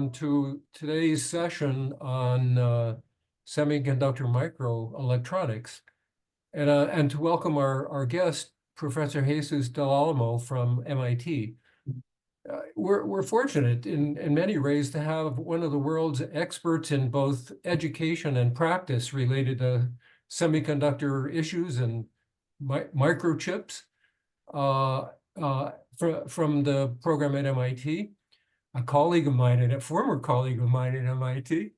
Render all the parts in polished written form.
everyone to today's session on semiconductor microelectronics, and to welcome our guest, Professor Jesus del Alamo from MIT. We're fortunate in many ways to have one of the world's experts in both education and practice related to semiconductor issues and microchips from the program at MIT. A colleague of mine, and a former colleague of mine at MIT,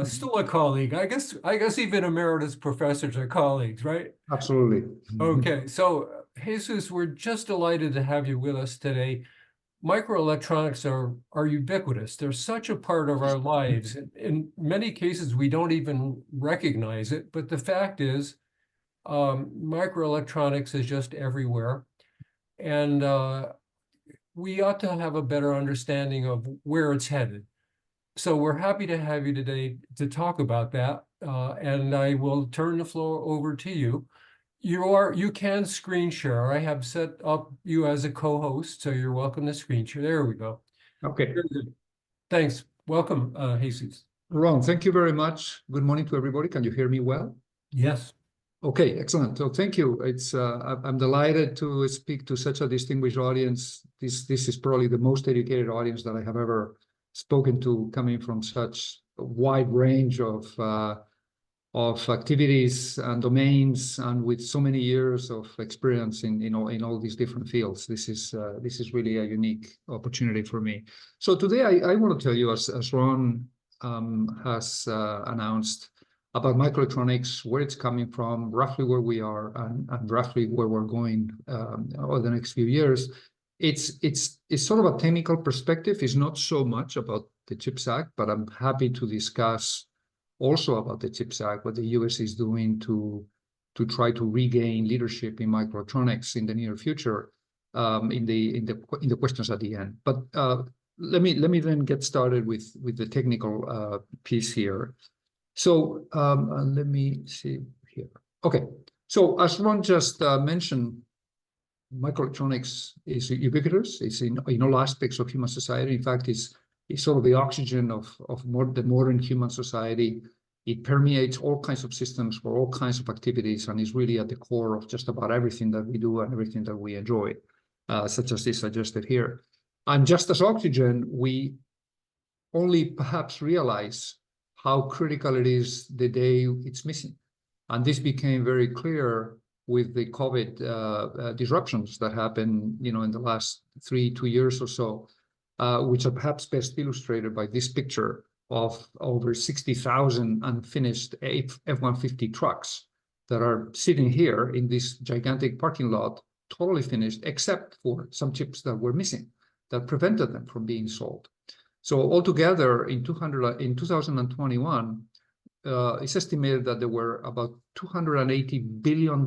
still a colleague. I guess even emeritus professors are colleagues, right? Absolutely. Okay, so Jesus, we're just delighted to have you with us today. Microelectronics are ubiquitous. They're such a part of our lives. In many cases, we don't even recognize it, but the fact is, microelectronics is just everywhere. And we ought to have a better understanding of where it's headed. So we're happy to have you today to talk about that. And I will turn the floor over to you. You can screen share. I have set up you as a co-host, so you're welcome to screen share. There we go. Okay. Very good. Thanks. Welcome, Jesus. Ron, thank you very much. Good morning to everybody. Can you hear me well? Yes. Okay, excellent. So thank you. It's I'm delighted to speak to such a distinguished audience. This is probably the most educated audience that I have ever spoken to, coming from such a wide range of activities and domains, and with so many years of experience in all these different fields. This is really a unique opportunity for me. So today I want to tell you, as Ron has announced, about microelectronics, where it's coming from, roughly where we are, and roughly where we're going over the next few years. It's sort of a technical perspective. It's not so much about the CHIPS Act, but I'm happy to discuss also about the CHIPS Act, what the US is doing to try to regain leadership in microelectronics in the near future, in the questions at the end. But let me then get started with the technical piece here. So let me see here. Okay, so as Ron just mentioned, microelectronics is ubiquitous. It's in all aspects of human society. In fact, it's sort of the oxygen of the modern human society. It permeates all kinds of systems for all kinds of activities, and is really at the core of just about everything that we do and everything that we enjoy, such as this suggested here. And just as oxygen, we only perhaps realize how critical it is the day it's missing. And this became very clear with the COVID disruptions that happened, in the last 2 years or so, which are perhaps best illustrated by this picture of over 60,000 unfinished F-150 trucks that are sitting here in this gigantic parking lot, totally finished, except for some chips that were missing that prevented them from being sold. So altogether, in 2021, it's estimated that there were about $280 billion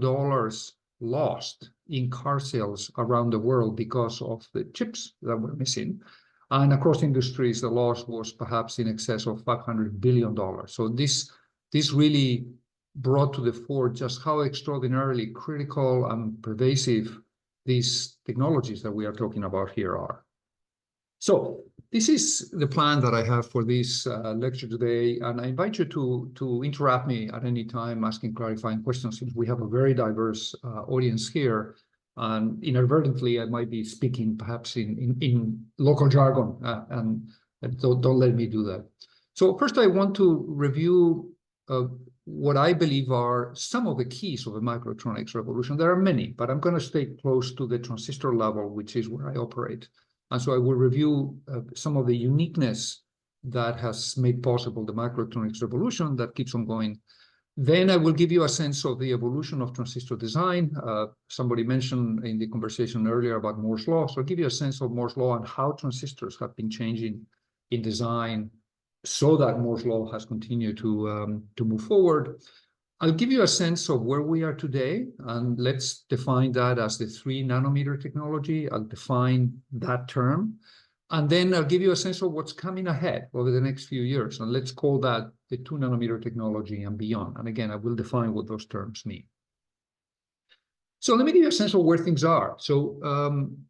lost in car sales around the world because of the chips that were missing. And across industries, the loss was perhaps in excess of $500 billion. So this really brought to the fore just how extraordinarily critical and pervasive these technologies that we are talking about here are. So this is the plan that I have for this lecture today, and I invite you to interrupt me at any time, asking clarifying questions, since we have a very diverse audience here, and inadvertently I might be speaking perhaps in local jargon, and don't let me do that. So first I want to review what I believe are some of the keys of the microelectronics revolution. There are many, but I'm going to stay close to the transistor level, which is where I operate. And so I will review some of the uniqueness that has made possible the microelectronics revolution that keeps on going. Then I will give you a sense of the evolution of transistor design. Somebody mentioned in the conversation earlier about Moore's law. So I'll give you a sense of Moore's law and how transistors have been changing in design so that Moore's law has continued to move forward. I'll give you a sense of where we are today, and let's define that as the 3-nanometer technology. I'll define that term, and then I'll give you a sense of what's coming ahead over the next few years, and let's call that the 2-nanometer technology and beyond. And again, I will define what those terms mean. So let me give you a sense of where things are. So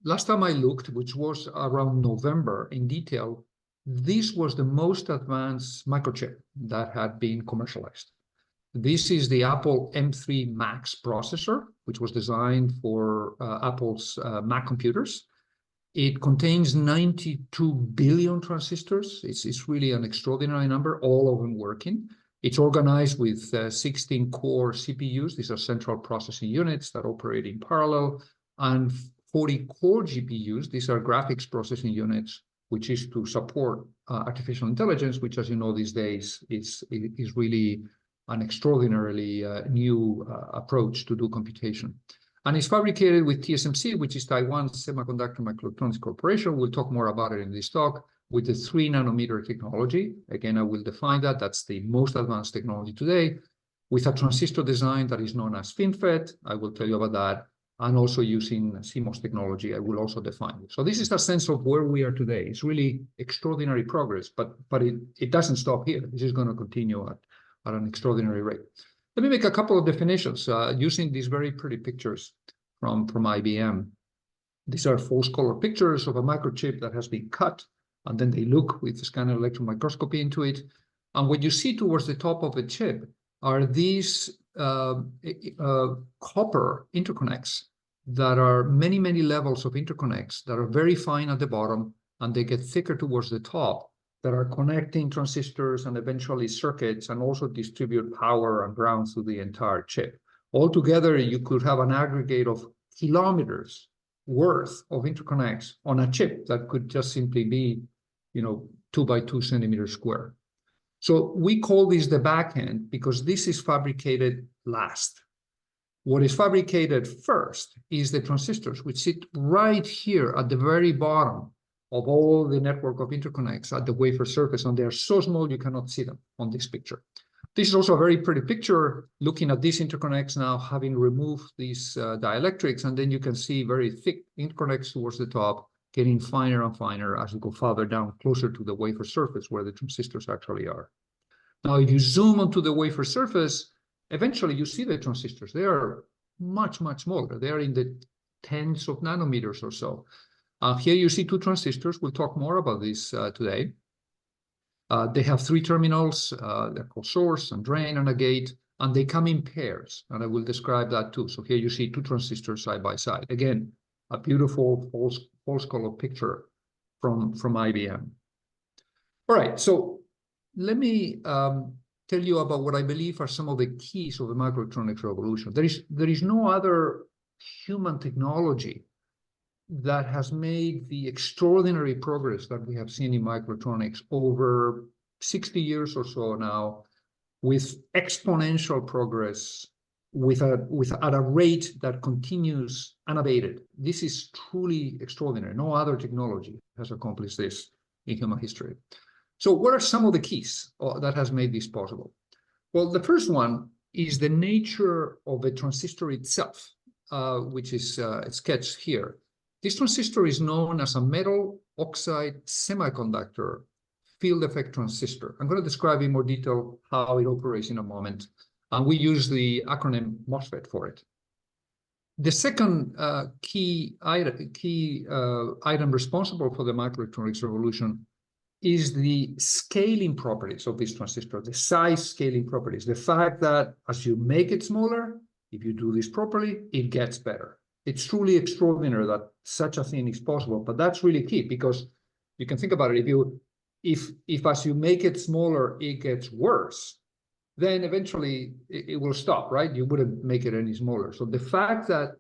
last time I looked, which was around November in detail, this was the most advanced microchip that had been commercialized. This is the Apple M3 Max processor, which was designed for Apple's Mac computers. It contains 92 billion transistors. It's really an extraordinary number, all of them working. It's organized with 16 core CPUs. These are central processing units that operate in parallel, and 40 core GPUs. These are graphics processing units, which is to support artificial intelligence, which, as you know, these days is really an extraordinarily new approach to do computation. And it's fabricated with TSMC, which is Taiwan's Semiconductor Microelectronics Corporation. We'll talk more about it in this talk, with the 3-nanometer technology. Again, I will define that. That's the most advanced technology today, with a transistor design that is known as FinFET. I will tell you about that. And also using CMOS technology, I will also define it. So this is a sense of where we are today. It's really extraordinary progress, but it doesn't stop here. This is going to continue at an extraordinary rate. Let me make a couple of definitions using these very pretty pictures from IBM. These are false color pictures of a microchip that has been cut, and then they look with the scanner electron microscopy into it. And what you see towards the top of the chip are these copper interconnects that are many, many levels of interconnects that are very fine at the bottom, and they get thicker towards the top, that are connecting transistors and eventually circuits, and also distribute power and ground through the entire chip. Altogether, you could have an aggregate of kilometers worth of interconnects on a chip that could just simply be, 2 by 2 centimeters square. So we call this the back end because this is fabricated last. What is fabricated first is the transistors, which sit right here at the very bottom of all the network of interconnects at the wafer surface, and they are so small you cannot see them on this picture. This is also a very pretty picture looking at these interconnects now, having removed these dielectrics, and then you can see very thick interconnects towards the top, getting finer and finer as you go farther down, closer to the wafer surface where the transistors actually are. Now, if you zoom onto the wafer surface, eventually you see the transistors. They are much, much smaller. They are in the tens of nanometers or so. Here you see 2 transistors. We'll talk more about this today. They have 3 terminals. They're called source and drain and a gate, and they come in pairs, and I will describe that too. So here you see 2 transistors side by side. Again, a beautiful false color picture from IBM. All right, so let me tell you about what I believe are some of the keys of the microelectronics revolution. There is no other human technology that has made the extraordinary progress that we have seen in microelectronics over 60 years or so now, with exponential progress, at a rate that continues unabated. This is truly extraordinary. No other technology has accomplished this in human history. So what are some of the keys that has made this possible? Well, the first one is the nature of the transistor itself, which is sketched here. This transistor is known as a metal oxide semiconductor field effect transistor. I'm going to describe in more detail how it operates in a moment. And we use the acronym MOSFET for it. The second key item responsible for the microelectronics revolution is the scaling properties of this transistor, the size scaling properties. The fact that as you make it smaller, if you do this properly, it gets better. It's truly extraordinary that such a thing is possible, but that's really key, because you can think about it. If as you make it smaller, it gets worse, then eventually it will stop, right? You wouldn't make it any smaller. So the fact that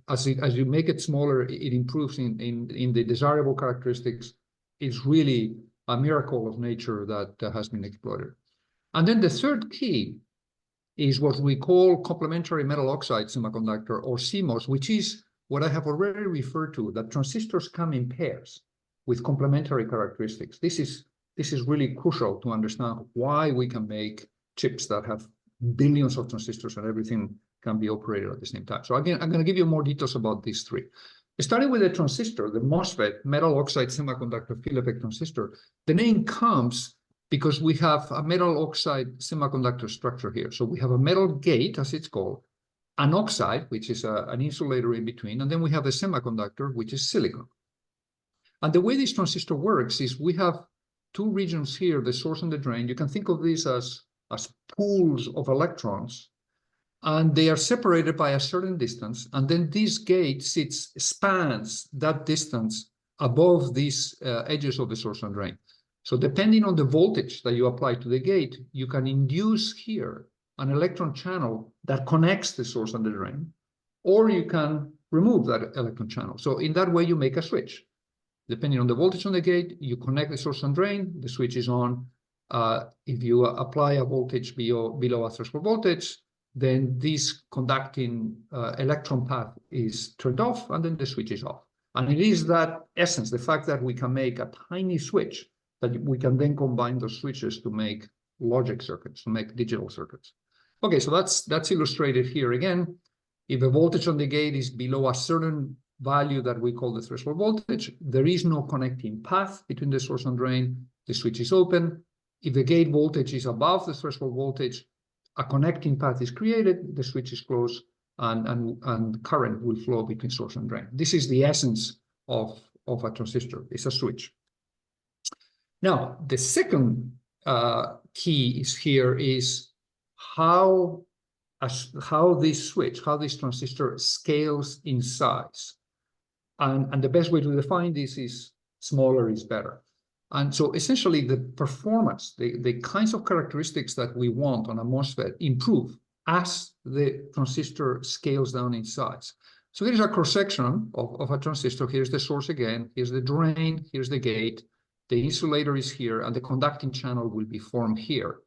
as you make it smaller, it improves in the desirable characteristics is really a miracle of nature that has been exploited. And then the third key is what we call complementary metal oxide semiconductor, or CMOS, which is what I have already referred to, that transistors come in pairs with complementary characteristics. This is really crucial to understand why we can make chips that have billions of transistors and everything can be operated at the same time. So again, I'm going to give you more details about these 3. Starting with the transistor, the MOSFET, metal oxide semiconductor field effect transistor, the name comes because we have a metal oxide semiconductor structure here. So we have a metal gate, as it's called, an oxide, which is an insulator in between, and then we have a semiconductor, which is silicon. And the way this transistor works is we have two regions here, the source and the drain. You can think of these as pools of electrons, and they are separated by a certain distance. And then this gate spans that distance above these edges of the source and drain. So depending on the voltage that you apply to the gate, you can induce here an electron channel that connects the source and the drain, or you can remove that electron channel. So in that way, you make a switch. Depending on the voltage on the gate, you connect the source and drain, the switch is on. If you apply a voltage below a threshold voltage, then this conducting electron path is turned off, and then the switch is off. And it is that essence, the fact that we can make a tiny switch, that we can then combine those switches to make logic circuits, to make digital circuits. Okay, so that's illustrated here again. If the voltage on the gate is below a certain value that we call the threshold voltage, there is no connecting path between the source and drain, the switch is open. If the gate voltage is above the threshold voltage, a connecting path is created, the switch is closed, and current will flow between source and drain. This is the essence of a transistor, it's a switch. Now, the second key is how this switch, how this transistor scales in size. And the best way to define this is smaller is better. And so essentially the performance, the kinds of characteristics that we want on a MOSFET improve as the transistor scales down in size. So here's a cross-section of a transistor. Here's the source again, here's the drain, here's the gate, the insulator is here, and the conducting channel will be formed here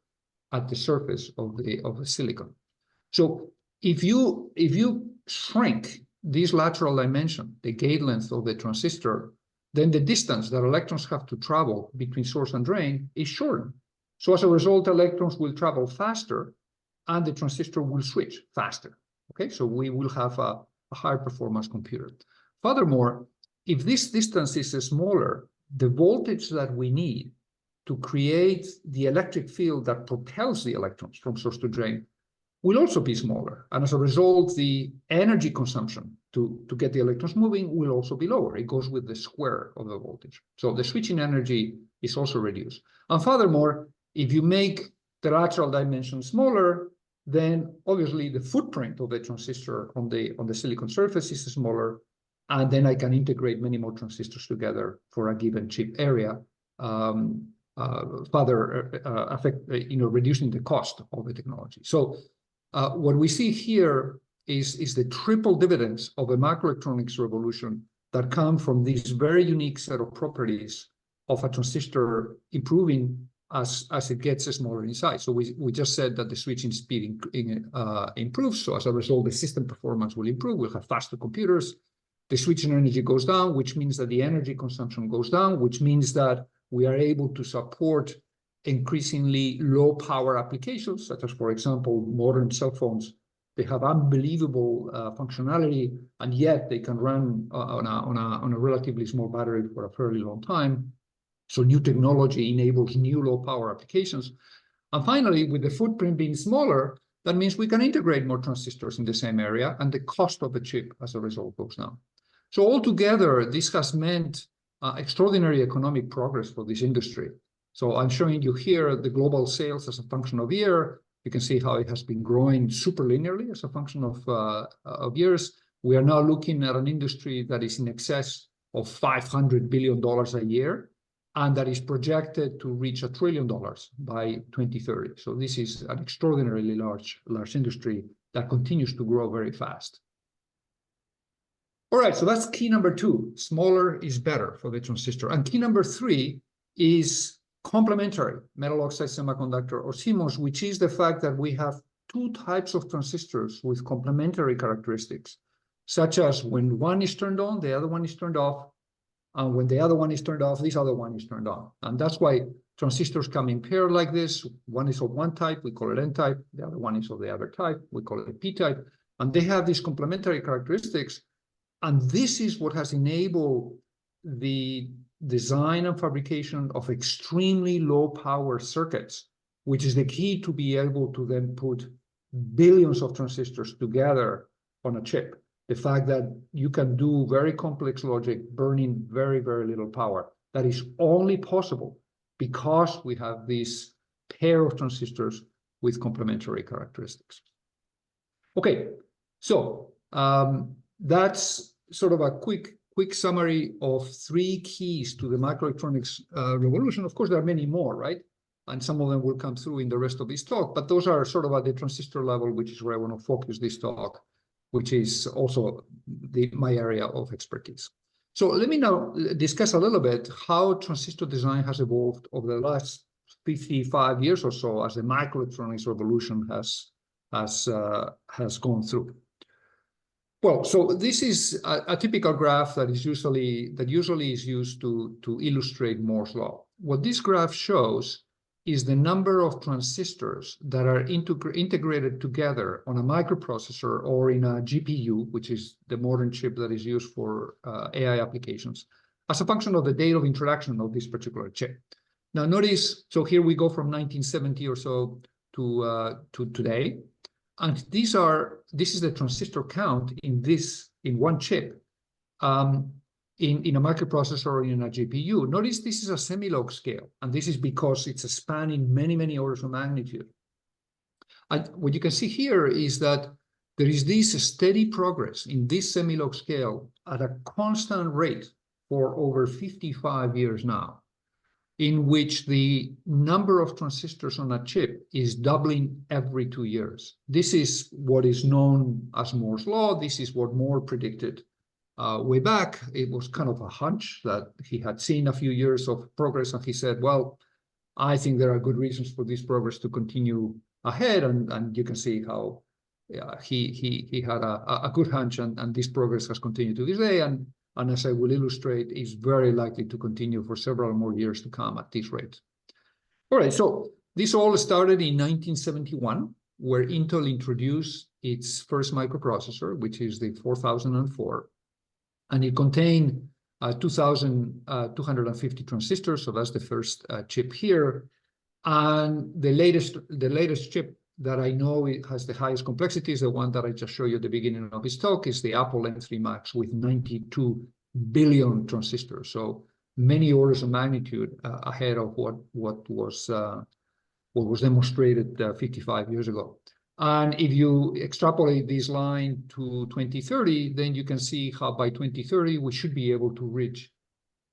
at the surface of the silicon. So if you shrink this lateral dimension, the gate length of the transistor, then the distance that electrons have to travel between source and drain is shortened. So as a result, electrons will travel faster and the transistor will switch faster. Okay, so we will have a higher performance computer. Furthermore, if this distance is smaller, the voltage that we need to create the electric field that propels the electrons from source to drain will also be smaller. And as a result, the energy consumption to get the electrons moving will also be lower. It goes with the square of the voltage. So the switching energy is also reduced. And furthermore, if you make the lateral dimension smaller, then obviously the footprint of the transistor on the silicon surface is smaller, and then I can integrate many more transistors together for a given chip area, reducing the cost of the technology. So what we see here is the triple dividends of a microelectronics revolution that come from this very unique set of properties of a transistor improving as it gets smaller in size. So we just said that the switching speed improves. So as a result, the system performance will improve. We'll have faster computers. The switching energy goes down, which means that the energy consumption goes down, which means that we are able to support increasingly low power applications, such as, for example, modern cell phones. They have unbelievable functionality, and yet they can run on a relatively small battery for a fairly long time. So new technology enables new low power applications. And finally, with the footprint being smaller, that means we can integrate more transistors in the same area, and the cost of the chip as a result goes down. So altogether, this has meant extraordinary economic progress for this industry. So I'm showing you here the global sales as a function of year. You can see how it has been growing super linearly as a function of years. We are now looking at an industry that is in excess of $500 billion a year, and that is projected to reach $1 trillion by 2030. So this is an extraordinarily large industry that continues to grow very fast. All right, so that's key number 2. Smaller is better for the transistor. And key number 3 is complementary metal oxide semiconductor, or CMOS, which is the fact that we have 2 types of transistors with complementary characteristics, such as when one is turned on, the other one is turned off, and when the other one is turned off, this other one is turned on. And that's why transistors come in pair like this. One is of one type, we call it N-type. The other one is of the other type, we call it P-type. And they have these complementary characteristics. And this is what has enabled the design and fabrication of extremely low power circuits, which is the key to be able to then put billions of transistors together on a chip. The fact that you can do very complex logic burning very, very little power. That is only possible because we have this pair of transistors with complementary characteristics. Okay, so that's sort of a quick summary of 3 keys to the microelectronics revolution. Of course, there are many more, right? And some of them will come through in the rest of this talk, but those are sort of at the transistor level, which is where I want to focus this talk, which is also my area of expertise. So let me now discuss a little bit how transistor design has evolved over the last 55 years or so as the microelectronics revolution has gone through. Well, so this is a typical graph that usually is used to illustrate Moore's law. What this graph shows is the number of transistors that are integrated together on a microprocessor or in a GPU, which is the modern chip that is used for AI applications, as a function of the date of introduction of this particular chip. Now notice, so here we go from 1970 or so to today. And this is the transistor count in one chip, in a microprocessor or in a GPU. Notice this is a semi-log scale, and this is because it's a span in many orders of magnitude. And what you can see here is that there is this steady progress in this semi-log scale at a constant rate for over 55 years now, in which the number of transistors on a chip is doubling every 2 years. This is what is known as Moore's law. This is what Moore predicted way back. It was kind of a hunch that he had seen a few years of progress, and he said, well, I think there are good reasons for this progress to continue ahead, and you can see how he had a good hunch, and this progress has continued to this day, and as I will illustrate, is very likely to continue for several more years to come at this rate. All right, so this all started in 1971, where Intel introduced its first microprocessor, which is the 4004, and it contained 2,250 transistors, so that's the first chip here. And the latest chip that I know it has the highest complexity is the one that I just showed you at the beginning of this talk, is the Apple M3 Max with 92 billion transistors. So many orders of magnitude ahead of what was demonstrated 55 years ago. And if you extrapolate this line to 2030, then you can see how by 2030 we should be able to reach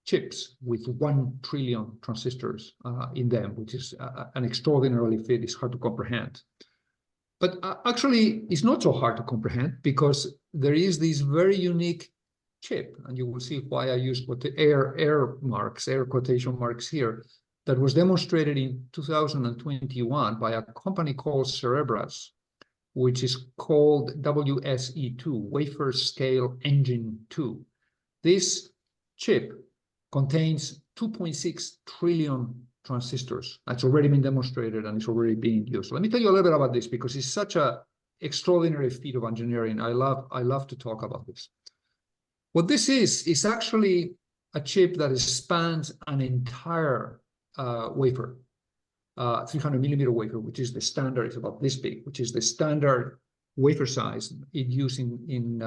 chips with 1 trillion transistors in them, which is an extraordinarily feat. It's hard to comprehend. But actually, it's not so hard to comprehend, because there is this very unique chip, and you will see why I use air quotation marks here, that was demonstrated in 2021 by a company called Cerebras, which is called WSE2, Wafer Scale Engine 2. This chip contains 2.6 trillion transistors. That's already been demonstrated and it's already being used. Let me tell you a little bit about this, because it's such an extraordinary feat of engineering. I love to talk about this. What this is actually a chip that spans an entire wafer, 300 millimeter wafer, which is the standard. It's about this big, which is the standard wafer size used in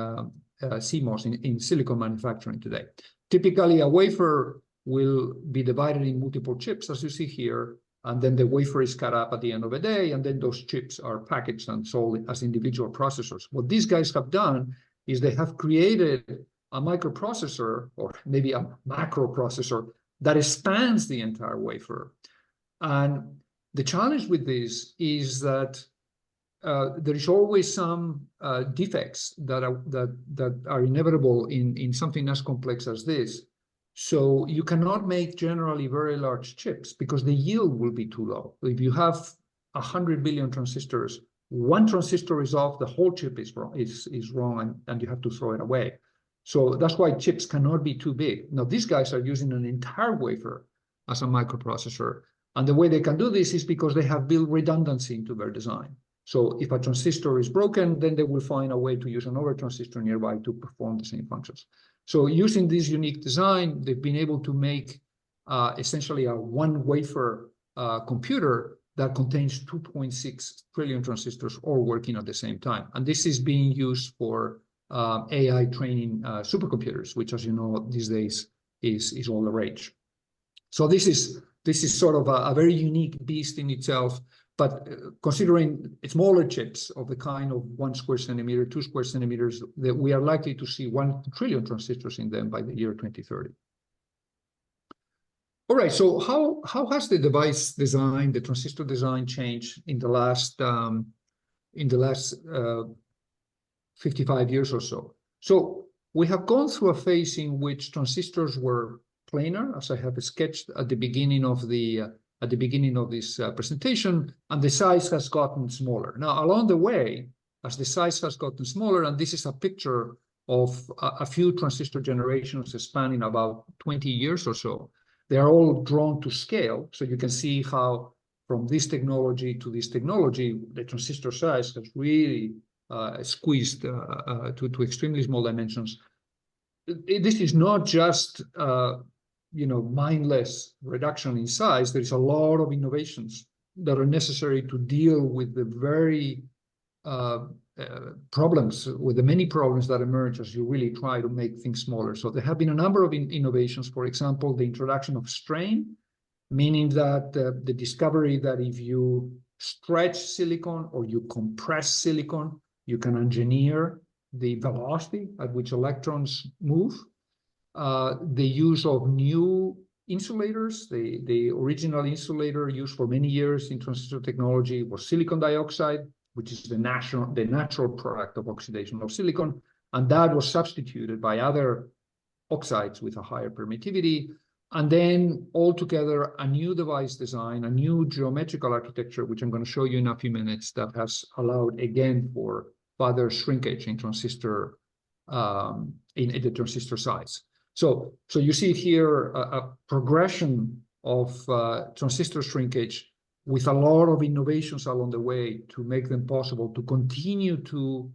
CMOS, in silicon manufacturing today. Typically, a wafer will be divided in multiple chips, as you see here, and then the wafer is cut up at the end of the day, and then those chips are packaged and sold as individual processors. What these guys have done is they have created a microprocessor, or maybe a macro processor, that spans the entire wafer. And the challenge with this is that there is always some defects that are inevitable in something as complex as this. So you cannot make generally very large chips because the yield will be too low. If you have 100 billion transistors, one transistor is off, the whole chip is wrong, and you have to throw it away. So that's why chips cannot be too big. Now, these guys are using an entire wafer as a microprocessor. And the way they can do this is because they have built redundancy into their design. So if a transistor is broken, then they will find a way to use another transistor nearby to perform the same functions. So using this unique design, they've been able to make essentially a one wafer computer that contains 2.6 trillion transistors all working at the same time. And this is being used for AI training supercomputers, which, as you know, these days is all the rage. So this is this is sort of a very unique beast in itself. But considering smaller chips of the kind of 1 square centimeter, 2 square centimeters, that we are likely to see 1 trillion transistors in them by the year 2030. All right, so how has the device design, the transistor design changed in the last 55 years or so? So we have gone through a phase in which transistors were planar, as I have sketched at the beginning of this presentation, and the size has gotten smaller. Now, along the way, as the size has gotten smaller, and this is a picture of a few transistor generations spanning about 20 years or so, they are all drawn to scale. So you can see how from this technology to this technology, the transistor size has really squeezed to extremely small dimensions. This is not just mindless reduction in size. There is a lot of innovations that are necessary to deal with the very with the many problems that emerge as you really try to make things smaller. So there have been a number of innovations. For example, the introduction of strain, meaning that the discovery that if you stretch silicon or you compress silicon, you can engineer the velocity at which electrons move. The use of new insulators. The original insulator used for many years in transistor technology was silicon dioxide, which is the natural product of oxidation of silicon, and that was substituted by other oxides with a higher permittivity. And then altogether, a new device design, a new geometrical architecture, which I'm going to show you in a few minutes, that has allowed, again, for further shrinkage in transistor in the transistor size. So you see here a progression of transistor shrinkage with a lot of innovations along the way to make them possible to continue to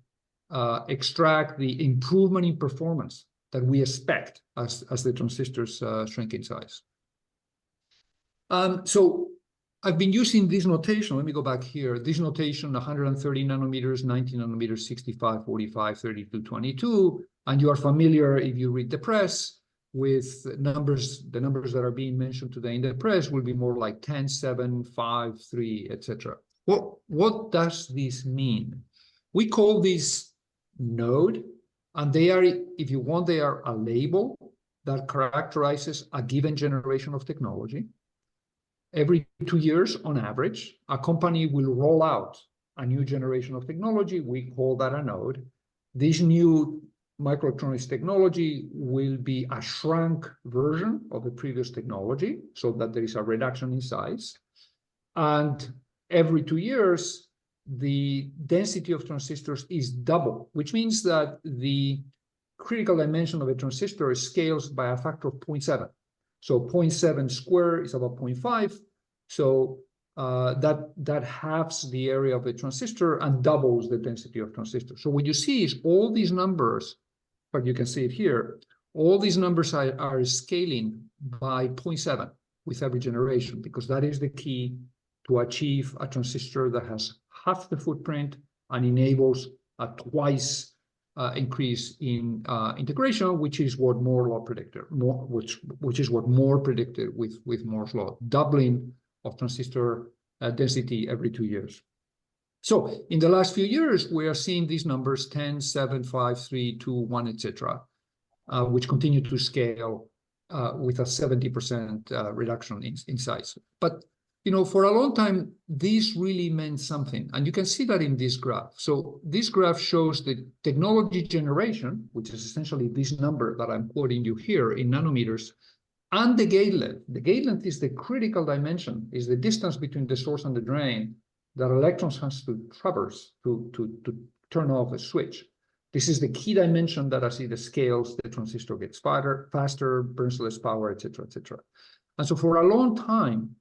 extract the improvement in performance that we expect as the transistors shrink in size. So I've been using this notation. Let me go back here. This notation, 130 nanometers, 90 nanometers, 65, 45, 32, 22. And you are familiar, if you read the press, with numbers. The numbers that are being mentioned today in the press will be more like 10, 7, 5, 3, etc. What does this mean? We call this node, and they are, if you want, they are a label that characterizes a given generation of technology. Every 2 years, on average, a company will roll out a new generation of technology. We call that a node. This new microelectronics technology will be a shrunk version of the previous technology, so that there is a reduction in size. And every 2 years, the density of transistors is double, which means that the critical dimension of a transistor scales by a factor of 0.7. So 0.7 squared is about 0.5. So that halves the area of the transistor and doubles the density of transistor. So what you see is all these numbers, but you can see it here, all these numbers are scaling by 0.7 with every generation, because that is the key to achieve a transistor that has half the footprint and enables a twice increase in integration, which is what Moore's law predicted, which is what Moore predicted with Moore's law, doubling of transistor density every 2 years. So in the last few years, we are seeing these numbers 10, 7, 5, 3, 2, 1, etc., which continue to scale with a 70% reduction in size. But for a long time, this really meant something. And you can see that in this graph. So this graph shows the technology generation, which is essentially this number that I'm quoting you here in nanometers, and the gate length. The gate length is the critical dimension, is the distance between the source and the drain that electrons has to traverse to turn off a switch. This is the key dimension that as it scales, the transistor gets faster, burns less power, etc., etc. And so for a long time,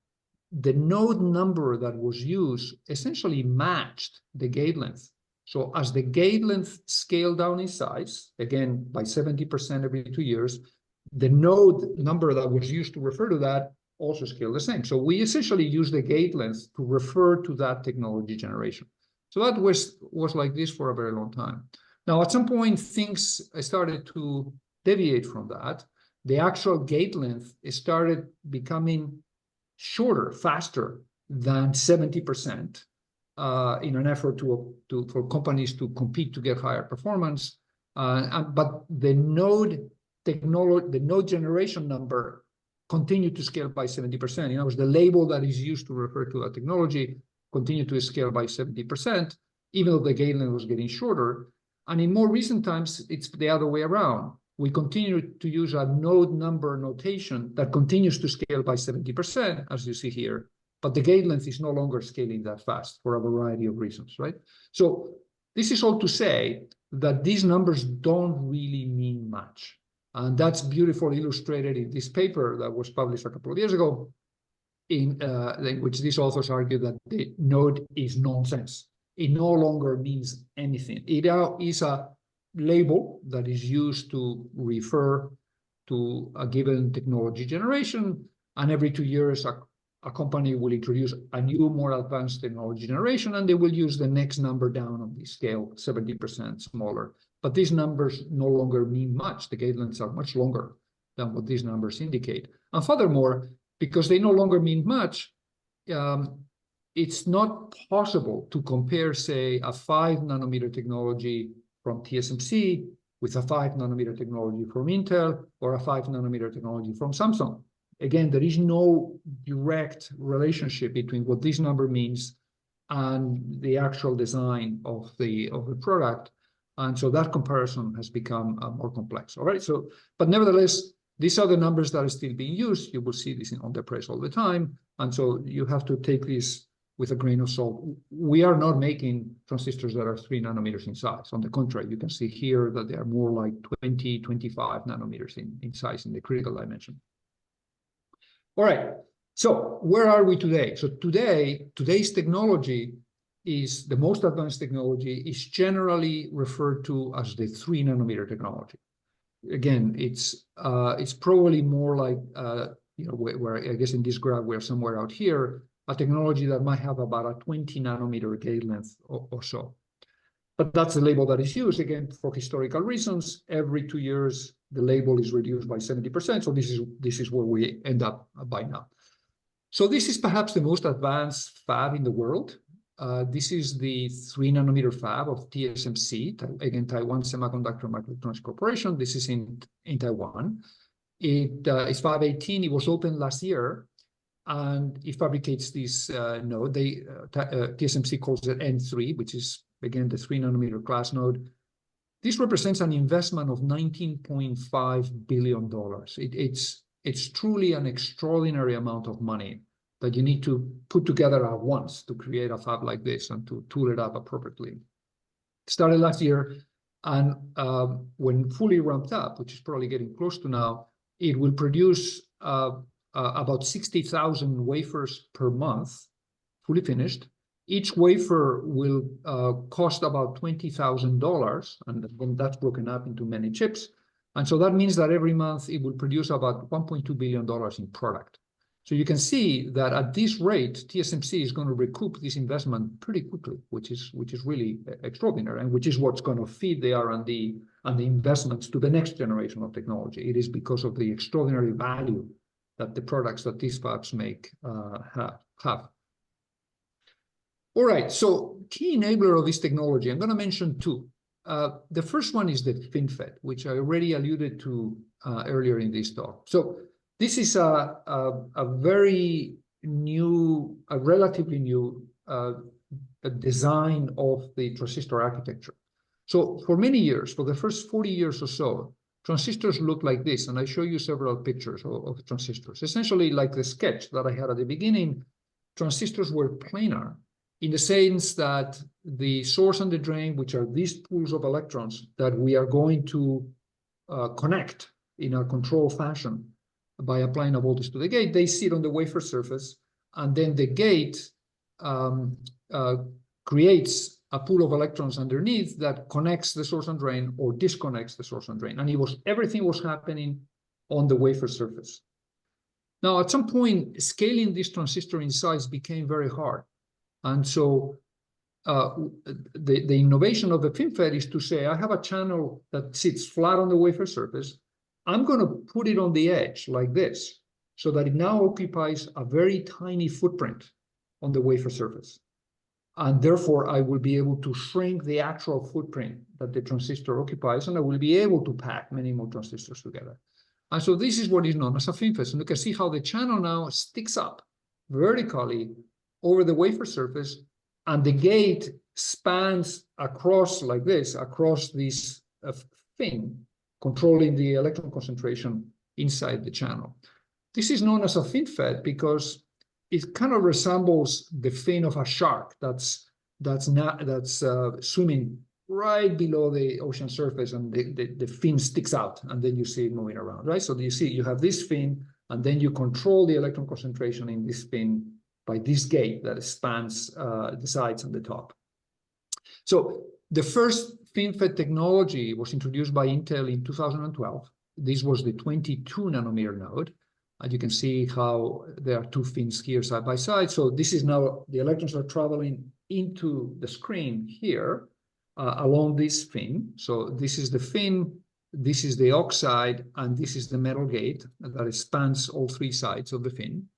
the node number that was used essentially matched the gate length. So as the gate length scaled down in size, again, by 70% every 2 years, the node number that was used to refer to that also scaled the same. So we essentially use the gate length to refer to that technology generation. So that was like this for a very long time. Now, at some point, things started to deviate from that. The actual gate length started becoming shorter, faster than 70% in an effort for companies to compete to get higher performance. But the node generation number continued to scale by 70%. In other words, the label that is used to refer to a technology continued to scale by 70%, even though the gate length was getting shorter. And in more recent times, it's the other way around. We continue to use a node number notation that continues to scale by 70%, as you see here, but the gate length is no longer scaling that fast for a variety of reasons, right? So this is all to say that these numbers don't really mean much. And that's beautifully illustrated in this paper that was published a couple of years ago, in which these authors argue that the node is nonsense. It no longer means anything. It is a label that is used to refer to a given technology generation, and every 2 years a company will introduce a new, more advanced technology generation, and they will use the next number down on the scale, 70% smaller. But these numbers no longer mean much. The gate lengths are much longer than what these numbers indicate. And furthermore, because they no longer mean much, it's not possible to compare, say, a 5 nanometer technology from TSMC with a 5 nanometer technology from Intel or a 5 nanometer technology from Samsung. Again, there is no direct relationship between what this number means and the actual design of the product. And so that comparison has become more complex. All right. So, but nevertheless, these are the numbers that are still being used. You will see this on the press all the time. And so you have to take this with a grain of salt. We are not making transistors that are 3 nanometers in size. On the contrary, you can see here that they are more like 20, 25 nanometers in size in the critical dimension. All right, so where are we today? So today's technology is the most advanced technology, is generally referred to as the 3 nanometer technology. Again, it's probably more like, where I guess in this graph, we're somewhere out here, a technology that might have about a 20 nanometer gate length or so. But that's the label that is used, again, for historical reasons. Every 2 years, the label is reduced by 70%. So this is where we end up by now. So this is perhaps the most advanced fab in the world. This is the 3 nanometer fab of TSMC, again, Taiwan Semiconductor Microelectronics Corporation. This is in Taiwan. It's Fab 18. It was opened last year, and it fabricates this node. TSMC calls it N3, which is, again, the 3 nanometer class node. This represents an investment of $19.5 billion. It's truly an extraordinary amount of money that you need to put together at once to create a fab like this and to tool it up appropriately. It started last year, and when fully ramped up, which is probably getting close to now, it will produce about 60,000 wafers per month, fully finished. Each wafer will cost about $20,000, and then that's broken up into many chips. And so that means that every month it will produce about $1.2 billion in product. So you can see that at this rate, TSMC is going to recoup this investment pretty quickly, which is really extraordinary, and which is what's going to feed the R&D and the investments to the next generation of technology. It is because of the extraordinary value that the products that these fabs make have. All right, so key enabler of this technology, I'm going to mention two. The first one is the FinFET, which I already alluded to earlier in this talk. So this is a very new, a relatively new design of the transistor architecture. So for many years, for the first 40 years or so, transistors look like this, and I show you several pictures of transistors. Essentially, like the sketch that I had at the beginning, transistors were planar, in the sense that the source and the drain, which are these pools of electrons that we are going to connect in a controlled fashion by applying a voltage to the gate, they sit on the wafer surface, and then the gate creates a pool of electrons underneath that connects the source and drain or disconnects the source and drain. And everything was happening on the wafer surface. Now, at some point, scaling this transistor in size became very hard. And so the innovation of the FinFET is to say, I have a channel that sits flat on the wafer surface. I'm going to put it on the edge like this. so that it now occupies a very tiny footprint on the wafer surface. And therefore, I will be able to shrink the actual footprint that the transistor occupies, and I will be able to pack many more transistors together. And so this is what is known as a FinFET. And you can see how the channel now sticks up vertically over the wafer surface, and the gate spans across like this, across this fin, controlling the electron concentration inside the channel. This is known as a FinFET because it kind of resembles the fin of a shark that's swimming right below the ocean surface, and the fin sticks out, and then you see it moving around, right? So you see you have this fin, and then you control the electron concentration in this fin by this gate that spans the sides and the top. So the first FinFET technology was introduced by Intel in 2012. This was the 22 nanometer node. And you can see how there are two fins here side by side. So this is now, the electrons are traveling into the screen here along this fin. So this is the fin, this is the oxide, and this is the metal gate that spans all three sides of the fin.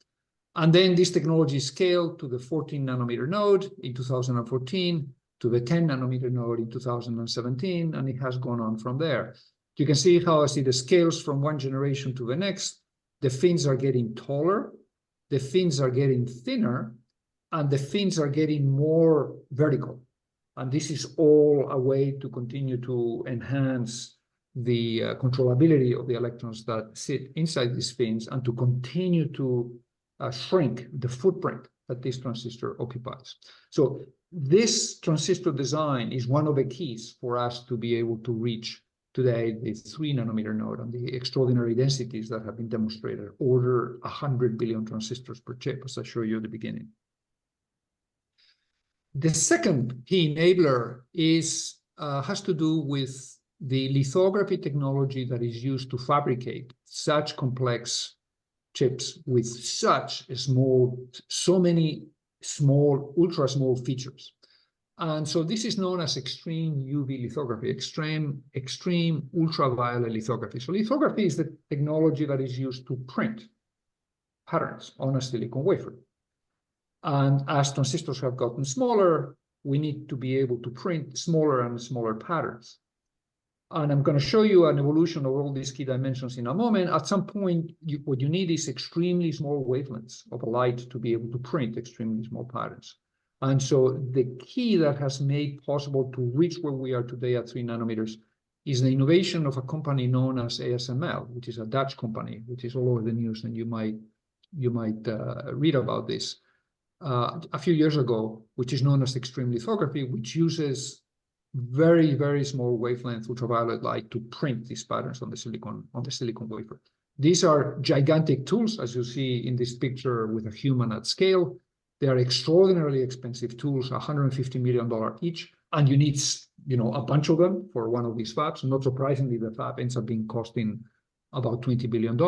And then this technology scaled to the 14 nanometer node in 2014, to the 10 nanometer node in 2017, and it has gone on from there. You can see how as it scales from one generation to the next, the fins are getting taller, the fins are getting thinner, and the fins are getting more vertical. And this is all a way to continue to enhance the controllability of the electrons that sit inside these fins, and to continue to shrink the footprint that this transistor occupies. So this transistor design is one of the keys for us to be able to reach today the 3 nanometer node and the extraordinary densities that have been demonstrated, order 100 billion transistors per chip, as I showed you at the beginning. The second key enabler is has to do with the lithography technology that is used to fabricate such complex chips with so many small, ultra small features. And so this is known as extreme UV lithography, extreme ultraviolet lithography. So lithography is the technology that is used to print patterns on a silicon wafer. And as transistors have gotten smaller, we need to be able to print smaller and smaller patterns. And I'm going to show you an evolution of all these key dimensions in a moment. At some point, what you need is extremely small wavelengths of light to be able to print extremely small patterns. And so the key that has made possible to reach where we are today at 3 nanometers is the innovation of a company known as ASML, which is a Dutch company, which is all over the news, and you might read about this a few years ago, which is known as extreme lithography, which uses very, very small wavelength ultraviolet light to print these patterns on the silicon wafer. These are gigantic tools, as you see in this picture with a human at scale. They are extraordinarily expensive tools, $150 million each, and you need, a bunch of them for one of these fabs. Not surprisingly, the fab ends up being costing about $20 billion.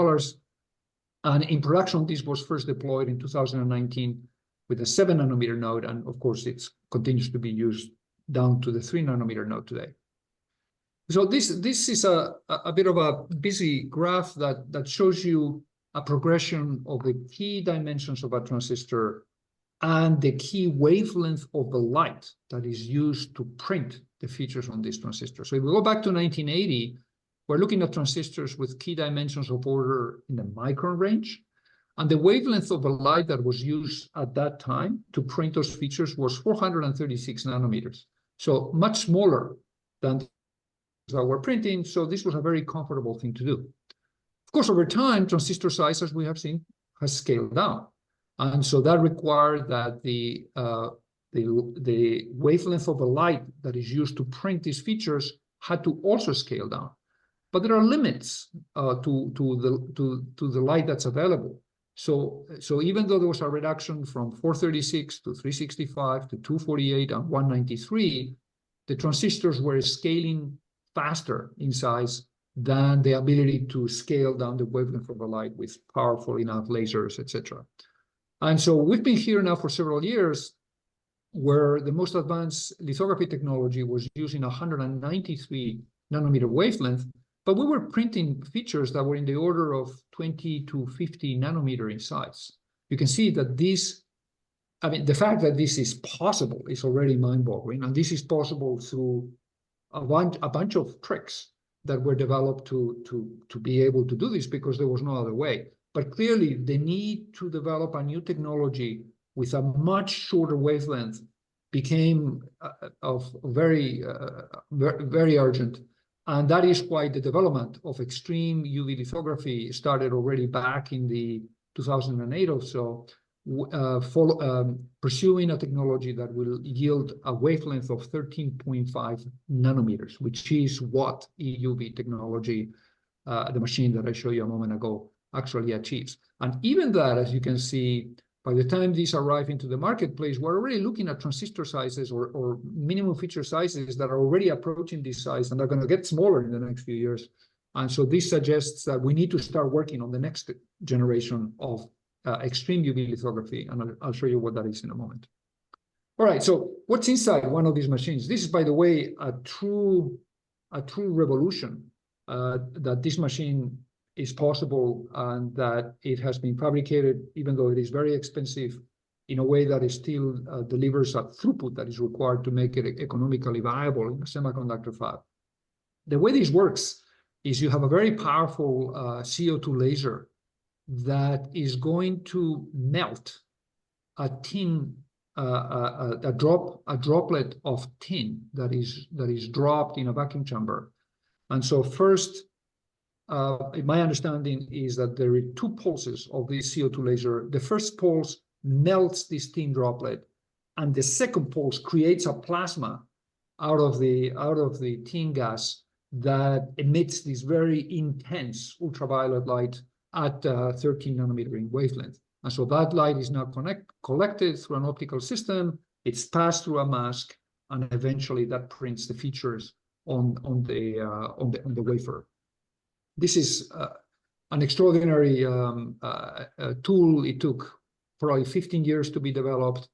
And in production, this was first deployed in 2019 with a 7 nanometer node, and of course, it continues to be used down to the 3 nanometer node today. So this is a bit of a busy graph that shows you a progression of the key dimensions of a transistor and the key wavelength of the light that is used to print the features on this transistor. So if we go back to 1980, we're looking at transistors with key dimensions of order in the micron range. And the wavelength of the light that was used at that time to print those features was 436 nanometers. So much smaller than that we're printing. So this was a very comfortable thing to do. Of course, over time, transistor size, as we have seen, has scaled down. And so that required that the wavelength of the light that is used to print these features had to also scale down. But there are limits to the light that's available. So even though there was a reduction from 436 to 365 to 248 and 193, the transistors were scaling faster in size than the ability to scale down the wavelength of the light with powerful enough lasers, etc. And so we've been here now for several years where the most advanced lithography technology was using 193 nanometer wavelength, but we were printing features that were in the order of 20 to 50 nanometer in size. You can see that this, I mean, the fact that this is possible is already mind-boggling, and this is possible through a bunch of tricks that were developed to be able to do this, because there was no other way. But clearly, the need to develop a new technology with a much shorter wavelength became very urgent. And that is why the development of extreme UV lithography started already back in the 2008 or so, pursuing a technology that will yield a wavelength of 13.5 nanometers, which is what EUV technology, the machine that I showed you a moment ago, actually achieves. And even that, as you can see, by the time these arrive into the marketplace, we're already looking at transistor sizes or minimum feature sizes that are already approaching this size, and they're going to get smaller in the next few years. And so this suggests that we need to start working on the next generation of extreme UV lithography, and I'll show you what that is in a moment. All right, so what's inside one of these machines? This is, by the way, a true revolution, that this machine is possible, and that it has been fabricated, even though it is very expensive, in a way that it still delivers a throughput that is required to make it economically viable in a semiconductor fab. The way this works is you have a very powerful CO2 laser that is going to melt a tin, a droplet of tin that is dropped in a vacuum chamber. And so first, my understanding is that there are two pulses of this CO2 laser. The first pulse melts this tin droplet, and the second pulse creates a plasma out of the tin gas that emits this very intense ultraviolet light at 13 nanometer in wavelength. And so that light is now collected through an optical system. It's passed through a mask, and eventually that prints the features on the wafer. This is an extraordinary tool. It took probably 15 years to be developed,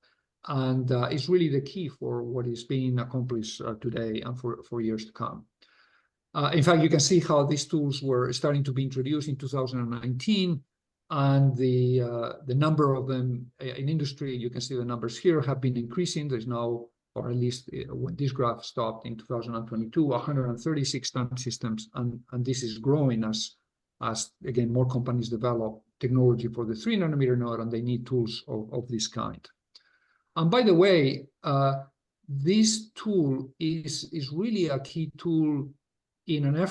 and it's really the key for what is being accomplished today and for years to come. In fact, you can see how these tools were starting to be introduced in 2019, and the number of them in industry, you can see the numbers here, have been increasing. There's now, or at least when this graph stopped in 2022, 136 ton systems, and this is growing as again, more companies develop technology for the 3 nanometer node, and they need tools of this kind. And by the way, this tool is really a key tool in the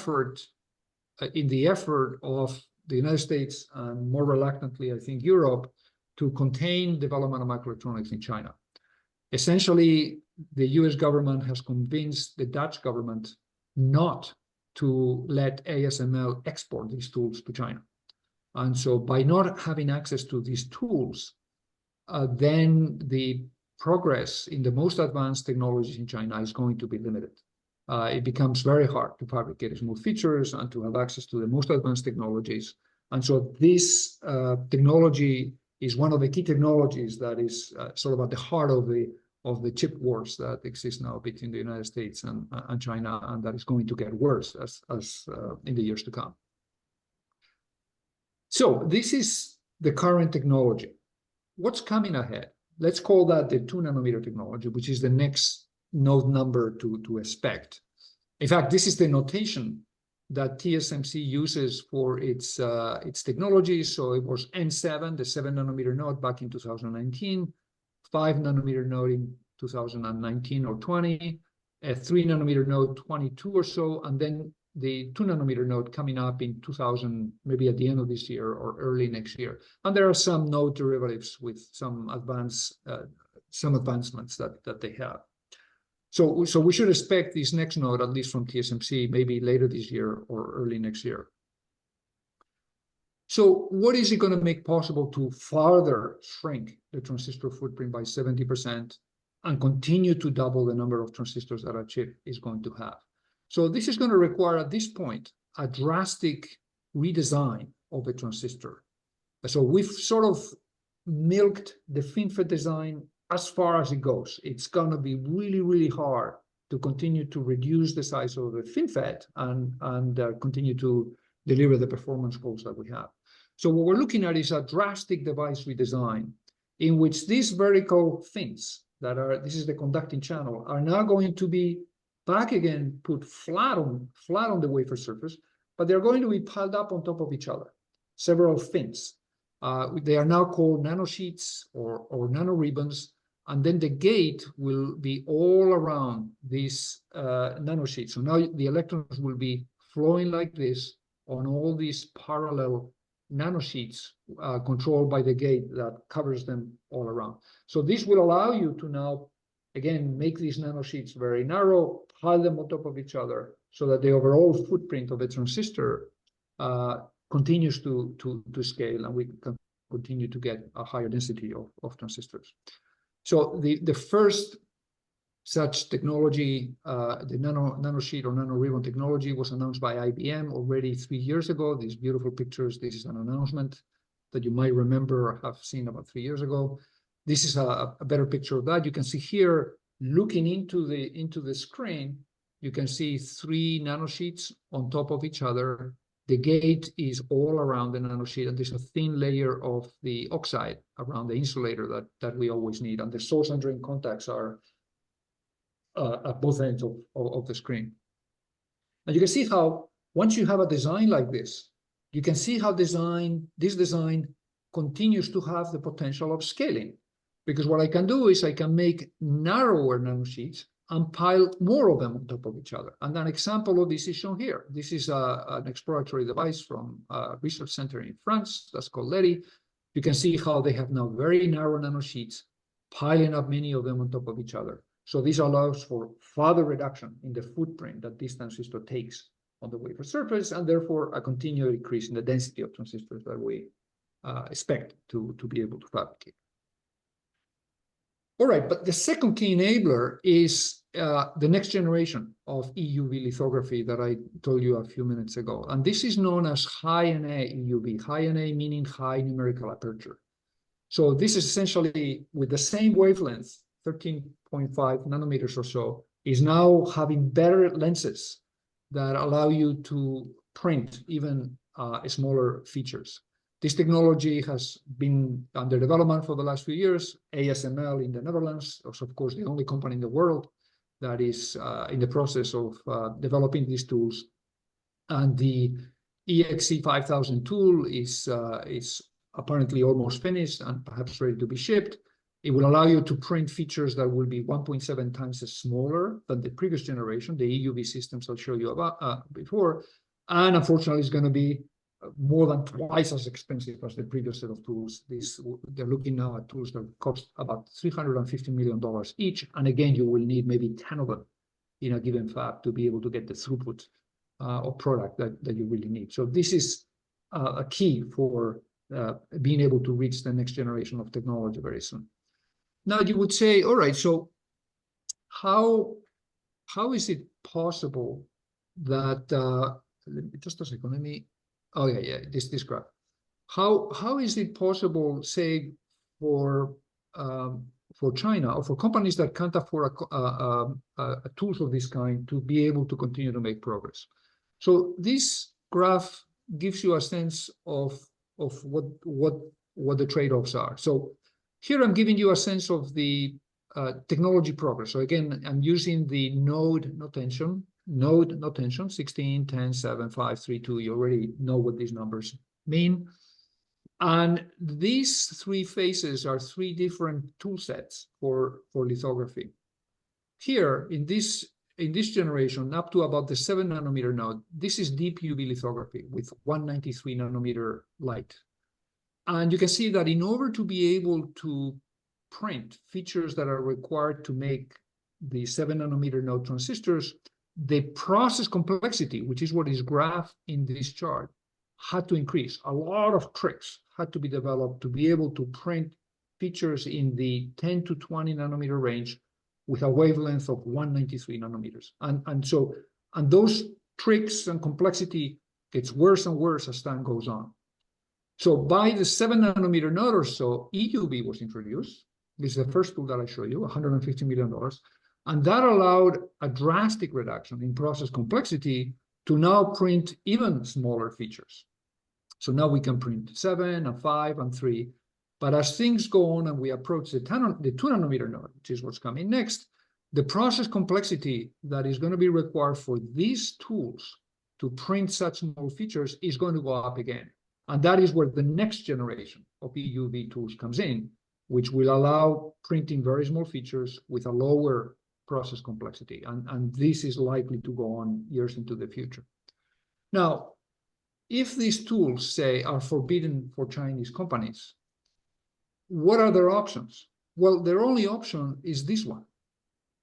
effort of the United States, and more reluctantly, I think, Europe, to contain development of microelectronics in China. Essentially, the US government has convinced the Dutch government not to let ASML export these tools to China. And so by not having access to these tools, then the progress in the most advanced technologies in China is going to be limited. It becomes very hard to fabricate smooth features and to have access to the most advanced technologies. And so this technology is one of the key technologies that is sort of at the heart of the chip wars that exist now between the United States and China, and that is going to get worse as in the years to come. So this is the current technology. What's coming ahead? Let's call that the 2 nanometer technology, which is the next node number to expect. In fact, this is the notation that TSMC uses for its technology. So it was N7, the 7 nanometer node back in 2019, 5 nanometer node in 2019 or 20, a 3 nanometer node 22 or so, and then the 2 nanometer node coming up in 2000, maybe at the end of this year or early next year. And there are some node derivatives with some advancements that they have. So we should expect this next node, at least from TSMC, maybe later this year or early next year. So what is it going to make possible to further shrink the transistor footprint by 70% and continue to double the number of transistors that a chip is going to have? So this is going to require, at this point, a drastic redesign of the transistor. So we've sort of milked the FinFET design as far as it goes. It's going to be really, really hard to continue to reduce the size of the FinFET and continue to deliver the performance goals that we have. So what we're looking at is a drastic device redesign in which these vertical fins that are, this is the conducting channel, are now going to be back again, put flat on the wafer surface, but they're going to be piled up on top of each other, several fins. They are now called nanosheets or nanoribbons, and then the gate will be all around these nanosheets. So now the electrons will be flowing like this on all these parallel nanosheets controlled by the gate that covers them all around. So this will allow you to now, again, make these nanosheets very narrow, pile them on top of each other so that the overall footprint of a transistor continues to scale, and we can continue to get a higher density of transistors. So the first such technology, the nanosheet or nanoribbon technology, was announced by IBM already 3 years ago. These beautiful pictures, this is an announcement that you might remember or have seen about 3 years ago. This is a better picture of that. You can see here, looking into the screen, you can see 3 nanosheets on top of each other. The gate is all around the nanosheet, and there's a thin layer of the oxide around the insulator that we always need. And the source and drain contacts are at both ends of the screen. And you can see how, once you have a design like this, you can see how this design continues to have the potential of scaling. Because what I can do is I can make narrower nanosheets and pile more of them on top of each other. And an example of this is shown here. This is an exploratory device from a research center in France that's called LEDI. You can see how they have now very narrow nanosheets, piling up many of them on top of each other. So this allows for further reduction in the footprint that this transistor takes on the wafer surface, and therefore a continual increase in the density of transistors that we expect to be able to fabricate. All right, but the second key enabler is the next generation of EUV lithography that I told you a few minutes ago. And this is known as high-NA EUV, high-NA meaning high numerical aperture. So this is essentially with the same wavelength, 13.5 nanometers or so, is now having better lenses that allow you to print even smaller features. This technology has been under development for the last few years. ASML in the Netherlands is, of course, the only company in the world that is in the process of developing these tools. And the EXE5000 tool is apparently almost finished and perhaps ready to be shipped. It will allow you to print features that will be 1.7 times smaller than the previous generation, the EUV systems I'll show you about before. And unfortunately, it's going to be more than twice as expensive as the previous set of tools. They're looking now at tools that cost about $350 million each. And again, you will need maybe 10 of them in a given fab to be able to get the throughput of product that you really need. So this is a key for being able to reach the next generation of technology very soon. Now you would say, all right, so how is it possible that just a second, let me, oh yeah, this graph. How is it possible, say, for China or for companies that can't afford a tools of this kind to be able to continue to make progress? So this graph gives you a sense of what the trade-offs are. So here I'm giving you a sense of the technology progress. So again, I'm using the node notation, 16, 10, 7, 5, 3, 2. You already know what these numbers mean. And these 3 phases are 3 different tool sets for lithography. Here, in this generation, up to about the 7 nanometer node, this is deep UV lithography with 193 nanometer light. And you can see that in order to be able to print features that are required to make the 7 nanometer node transistors, the process complexity, which is what is graphed in this chart, had to increase. A lot of tricks had to be developed to be able to print features in the 10 to 20 nanometer range with a wavelength of 193 nanometers. And those tricks and complexity gets worse and worse as time goes on. So by the 7 nanometer node or so, EUV was introduced. This is the first tool that I show you, $150 million. And that allowed a drastic reduction in process complexity to now print even smaller features. So now we can print 7 and 5 and 3. But as things go on and we approach the 2 nanometer node, which is what's coming next, the process complexity that is going to be required for these tools to print such small features is going to go up again. And that is where the next generation of EUV tools comes in, which will allow printing very small features with a lower process complexity. And this is likely to go on years into the future. Now, if these tools, say, are forbidden for Chinese companies, what are their options? Well, their only option is this one,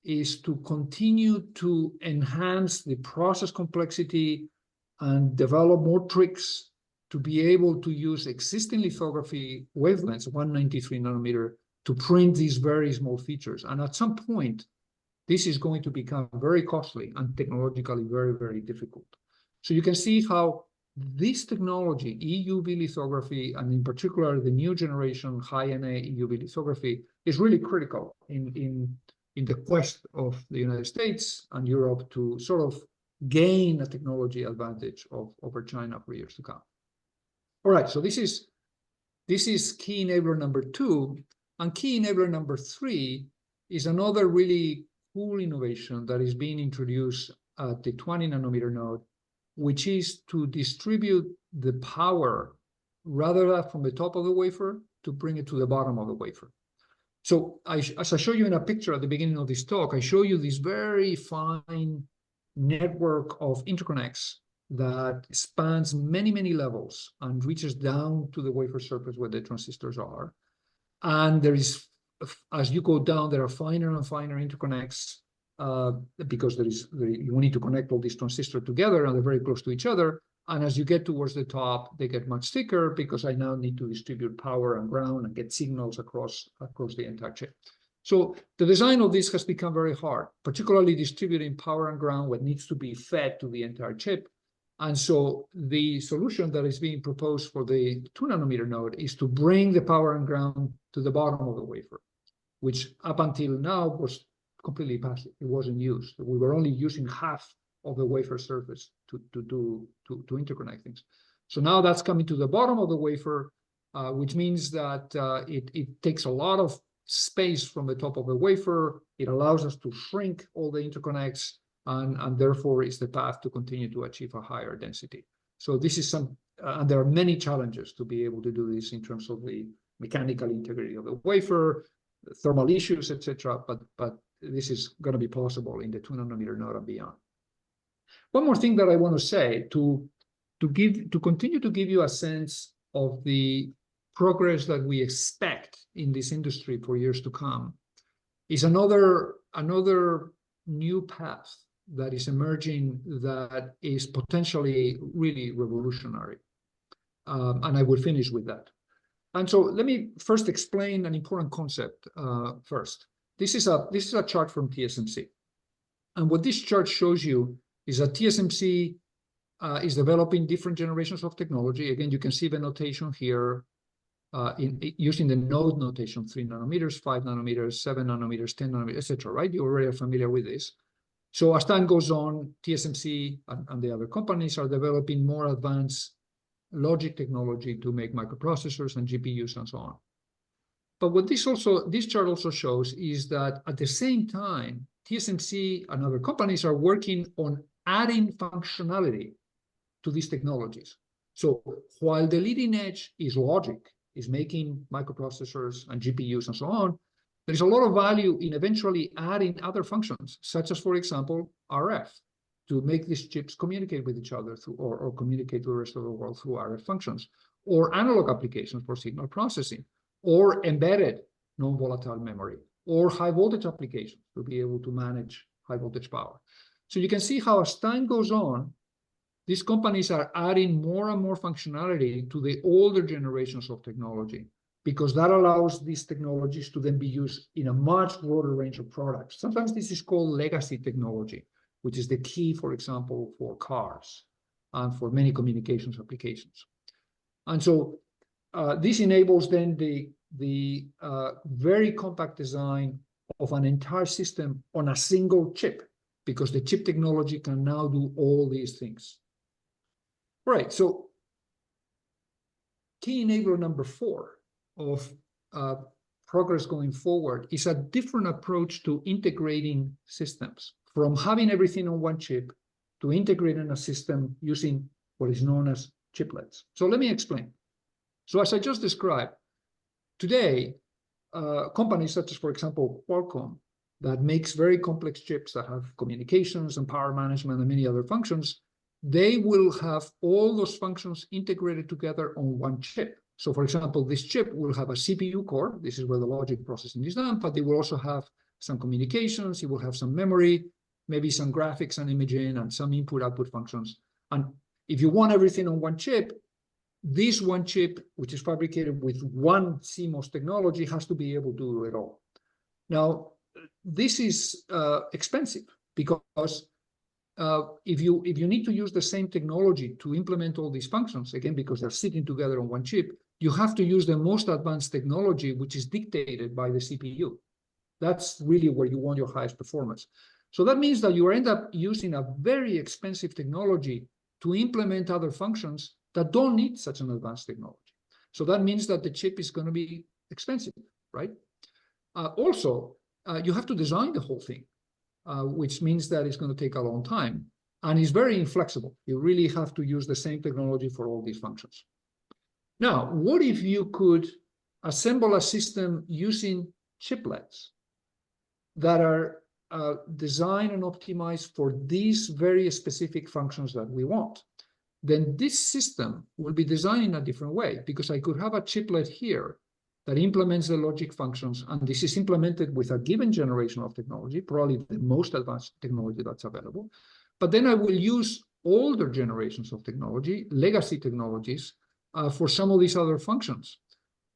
is to continue to enhance the process complexity and develop more tricks to be able to use existing lithography wavelengths, 193 nanometer, to print these very small features. And at some point, this is going to become very costly and technologically very, very difficult. So you can see how this technology, EUV lithography, and in particular the new generation high-NA EUV lithography, is really critical in the quest of the United States and Europe to sort of gain a technology advantage over China for years to come. All right, so this is key enabler number 2. And key enabler number 3 is another really cool innovation that is being introduced at the 20 nanometer node, which is to distribute the power rather than from the top of the wafer to bring it to the bottom of the wafer. So as I show you in a picture at the beginning of this talk, I show you this very fine network of interconnects that spans many, many levels and reaches down to the wafer surface where the transistors are. And there is, as you go down, there are finer and finer interconnects because you need to connect all these transistors together and they're very close to each other. And as you get towards the top, they get much thicker because I now need to distribute power and ground and get signals across the entire chip. So the design of this has become very hard, particularly distributing power and ground, what needs to be fed to the entire chip. And so the solution that is being proposed for the 2 nanometer node is to bring the power and ground to the bottom of the wafer, which up until now was completely passive. It wasn't used. We were only using half of the wafer surface to interconnect things. So now that's coming to the bottom of the wafer, which means that it takes a lot of space from the top of the wafer. It allows us to shrink all the interconnects, and therefore is the path to continue to achieve a higher density. So this is and there are many challenges to be able to do this in terms of the mechanical integrity of the wafer, thermal issues, etc. But this is going to be possible in the 2 nanometer node and beyond. One more thing that I want to say to continue to give you a sense of the progress that we expect in this industry for years to come is another new path that is emerging that is potentially really revolutionary. And I will finish with that. And so let me first explain an important concept first. This is a chart from TSMC. And what this chart shows you is that TSMC is developing different generations of technology. Again, you can see the notation here using the node notation, 3 nanometers, 5 nanometers, 7 nanometers, 10 nanometers, etc. Right? You already are familiar with this. So as time goes on, TSMC and the other companies are developing more advanced logic technology to make microprocessors and GPUs and so on. But what this chart also shows is that at the same time, TSMC and other companies are working on adding functionality to these technologies. So while the leading edge is logic, is making microprocessors and GPUs and so on, there's a lot of value in eventually adding other functions, such as, for example, RF, to make these chips communicate with each other through, or communicate to the rest of the world through RF functions, or analog applications for signal processing, or embedded non-volatile memory, or high voltage applications to be able to manage high voltage power. So you can see how as time goes on, these companies are adding more and more functionality to the older generations of technology, because that allows these technologies to then be used in a much broader range of products. Sometimes this is called legacy technology, which is the key, for example, for cars and for many communications applications. And so this enables then the very compact design of an entire system on a single chip, because the chip technology can now do all these things. Right, so key enabler number 4 of progress going forward is a different approach to integrating systems, from having everything on one chip to integrating a system using what is known as chiplets. So let me explain. So as I just described, today, companies such as, for example, Qualcomm, that makes very complex chips that have communications and power management and many other functions, they will have all those functions integrated together on one chip. So for example, this chip will have a CPU core. This is where the logic processing is done, but it will also have some communications. It will have some memory, maybe some graphics and imaging, and some input-output functions. And if you want everything on one chip, this one chip, which is fabricated with one CMOS technology, has to be able to do it all. Now, this is expensive, because if you need to use the same technology to implement all these functions, again, because they're sitting together on one chip, you have to use the most advanced technology, which is dictated by the CPU. That's really where you want your highest performance. So that means that you end up using a very expensive technology to implement other functions that don't need such an advanced technology. So that means that the chip is going to be expensive, right? Also, you have to design the whole thing, which means that it's going to take a long time, and it's very inflexible. You really have to use the same technology for all these functions. Now, what if you could assemble a system using chiplets that are designed and optimized for these very specific functions that we want? Then this system will be designed in a different way, because I could have a chiplet here that implements the logic functions, and this is implemented with a given generation of technology, probably the most advanced technology that's available. But then I will use older generations of technology, legacy technologies, for some of these other functions,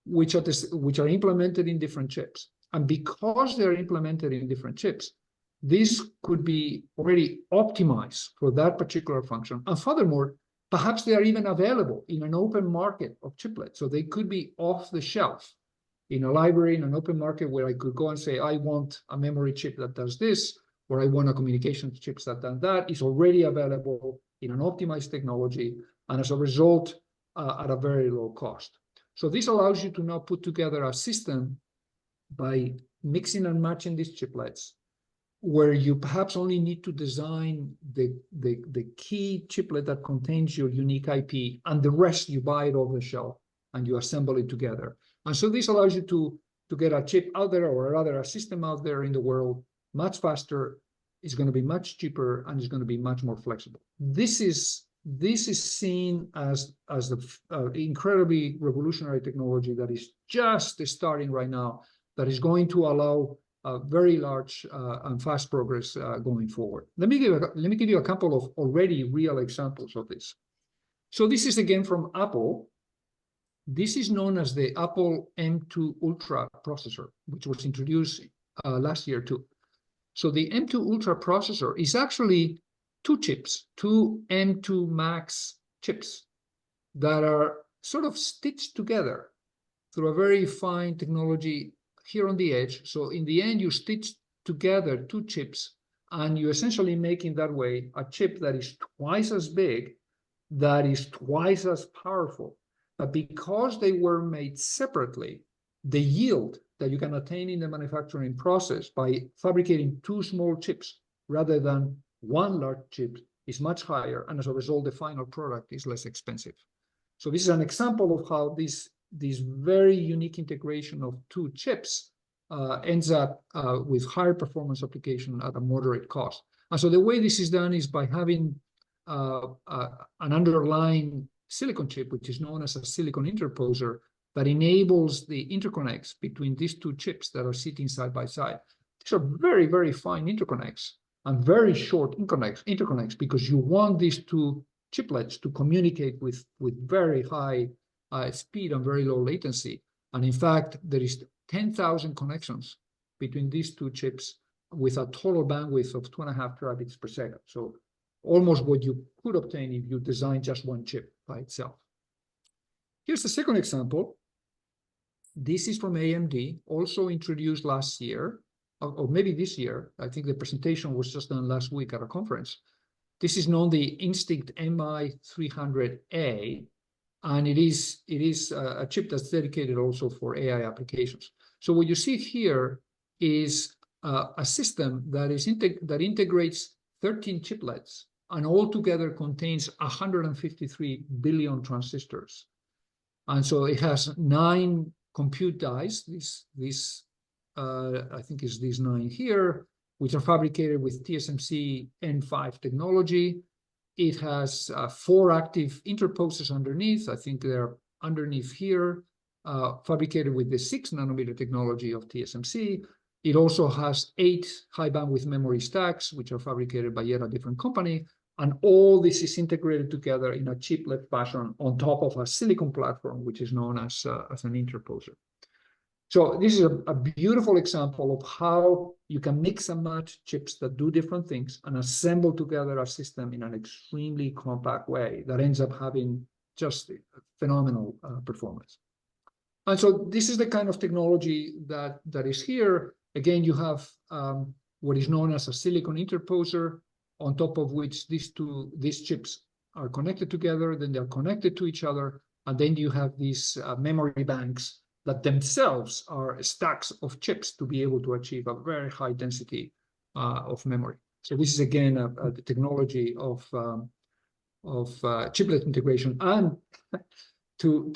which are implemented in different chips. And because they're implemented in different chips, this could be already optimized for that particular function. And furthermore, perhaps they are even available in an open market of chiplets. So they could be off the shelf in a library, in an open market, where I could go and say, I want a memory chip that does this, or I want a communications chip that does that. It's already available in an optimized technology, and as a result, at a very low cost. So this allows you to now put together a system by mixing and matching these chiplets, where you perhaps only need to design the key chiplet that contains your unique IP, and the rest you buy it off the shelf and you assemble it together. And so this allows you to get a chip out there, or rather a system out there in the world, much faster. It's going to be much cheaper, and it's going to be much more flexible. This is seen as the incredibly revolutionary technology that is just starting right now, that is going to allow very large and fast progress going forward. Let me give you a couple of already real examples of this. So this is again from Apple. This is known as the Apple M2 Ultra processor, which was introduced last year too. So the M2 Ultra processor is actually two chips, two M2 Max chips that are sort of stitched together through a very fine technology here on the edge. So in the end, you stitch together two chips, and you essentially make in that way a chip that is twice as big, that is twice as powerful. But because they were made separately, the yield that you can attain in the manufacturing process by fabricating two small chips rather than one large chip is much higher, and as a result, the final product is less expensive. So this is an example of how this very unique integration of two chips ends up with higher performance application at a moderate cost. And so the way this is done is by having an underlying silicon chip, which is known as a silicon interposer, that enables the interconnects between these two chips that are sitting side by side. These are very, very fine interconnects and very short interconnects, because you want these two chiplets to communicate with very high speed and very low latency. And in fact, there is 10,000 connections between these two chips with a total bandwidth of 2.5 terabits per second. So almost what you could obtain if you design just one chip by itself. Here's the second example. This is from AMD, also introduced last year. or maybe this year. I think the presentation was just done last week at a conference. This is known the Instinct MI300A, and it is a chip that's dedicated also for AI applications. So what you see here is a system that integrates 13 chiplets and altogether contains 153 billion transistors. And so it has 9 compute dies. I think is these 9 here, which are fabricated with TSMC N5 technology. It has 4 active interposers underneath. I think they're underneath here, fabricated with the 6 nanometer technology of TSMC. It also has 8 high bandwidth memory stacks, which are fabricated by yet a different company. And all this is integrated together in a chiplet fashion on top of a silicon platform, which is known as an interposer. So this is a beautiful example of how you can mix and match chips that do different things and assemble together a system in an extremely compact way that ends up having just phenomenal performance. And so this is the kind of technology that is here. Again, you have what is known as a silicon interposer, on top of which these chips are connected together, then they're connected to each other, and then you have these memory banks that themselves are stacks of chips to be able to achieve a very high density of memory. So this is again a technology of chiplet integration, and to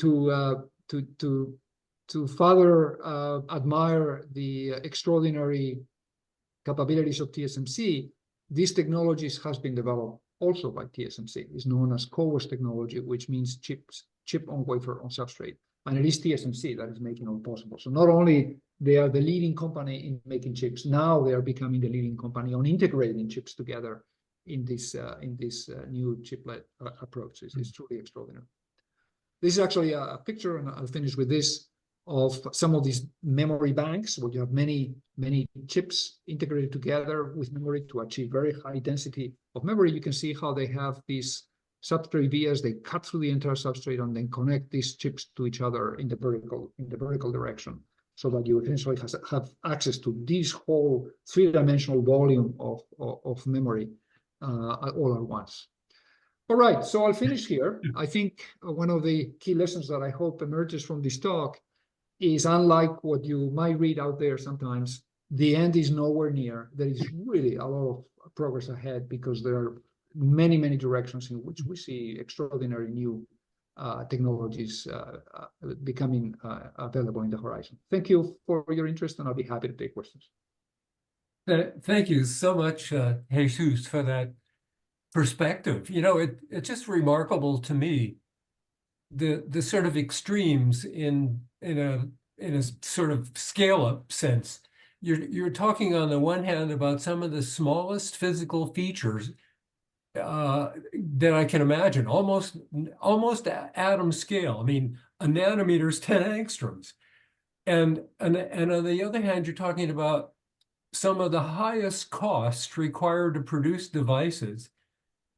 further admire the extraordinary capabilities of TSMC. These technologies has been developed also by TSMC. It's known as CoWoS technology, which means chip on wafer on substrate. And it is TSMC that is making it possible. So not only they are the leading company in making chips, now they are becoming the leading company on integrating chips together in this new chiplet approach. It's truly extraordinary. This is actually a picture, and I'll finish with this, of some of these memory banks where you have many chips integrated together with memory to achieve very high density of memory. You can see how they have these substrate vias. They cut through the entire substrate and then connect these chips to each other in the vertical direction, so that you essentially have access to this whole 3-dimensional volume of memory all at once. All right, so I'll finish here. I think one of the key lessons that I hope emerges from this talk is, unlike what you might read out there sometimes, the end is nowhere near. There is really a lot of progress ahead, because there are many directions in which we see extraordinary new technologies becoming available in the horizon. Thank you for your interest, and I'll be happy to take questions. Thank you so much, Jesus, for that perspective. You know, it's just remarkable to me, the sort of extremes in a sort of scale-up sense. You're talking on the one hand about some of the smallest physical features that I can imagine, almost atom scale. I mean, a nanometer is 10 angstroms, and on the other hand, you're talking about some of the highest costs required to produce devices,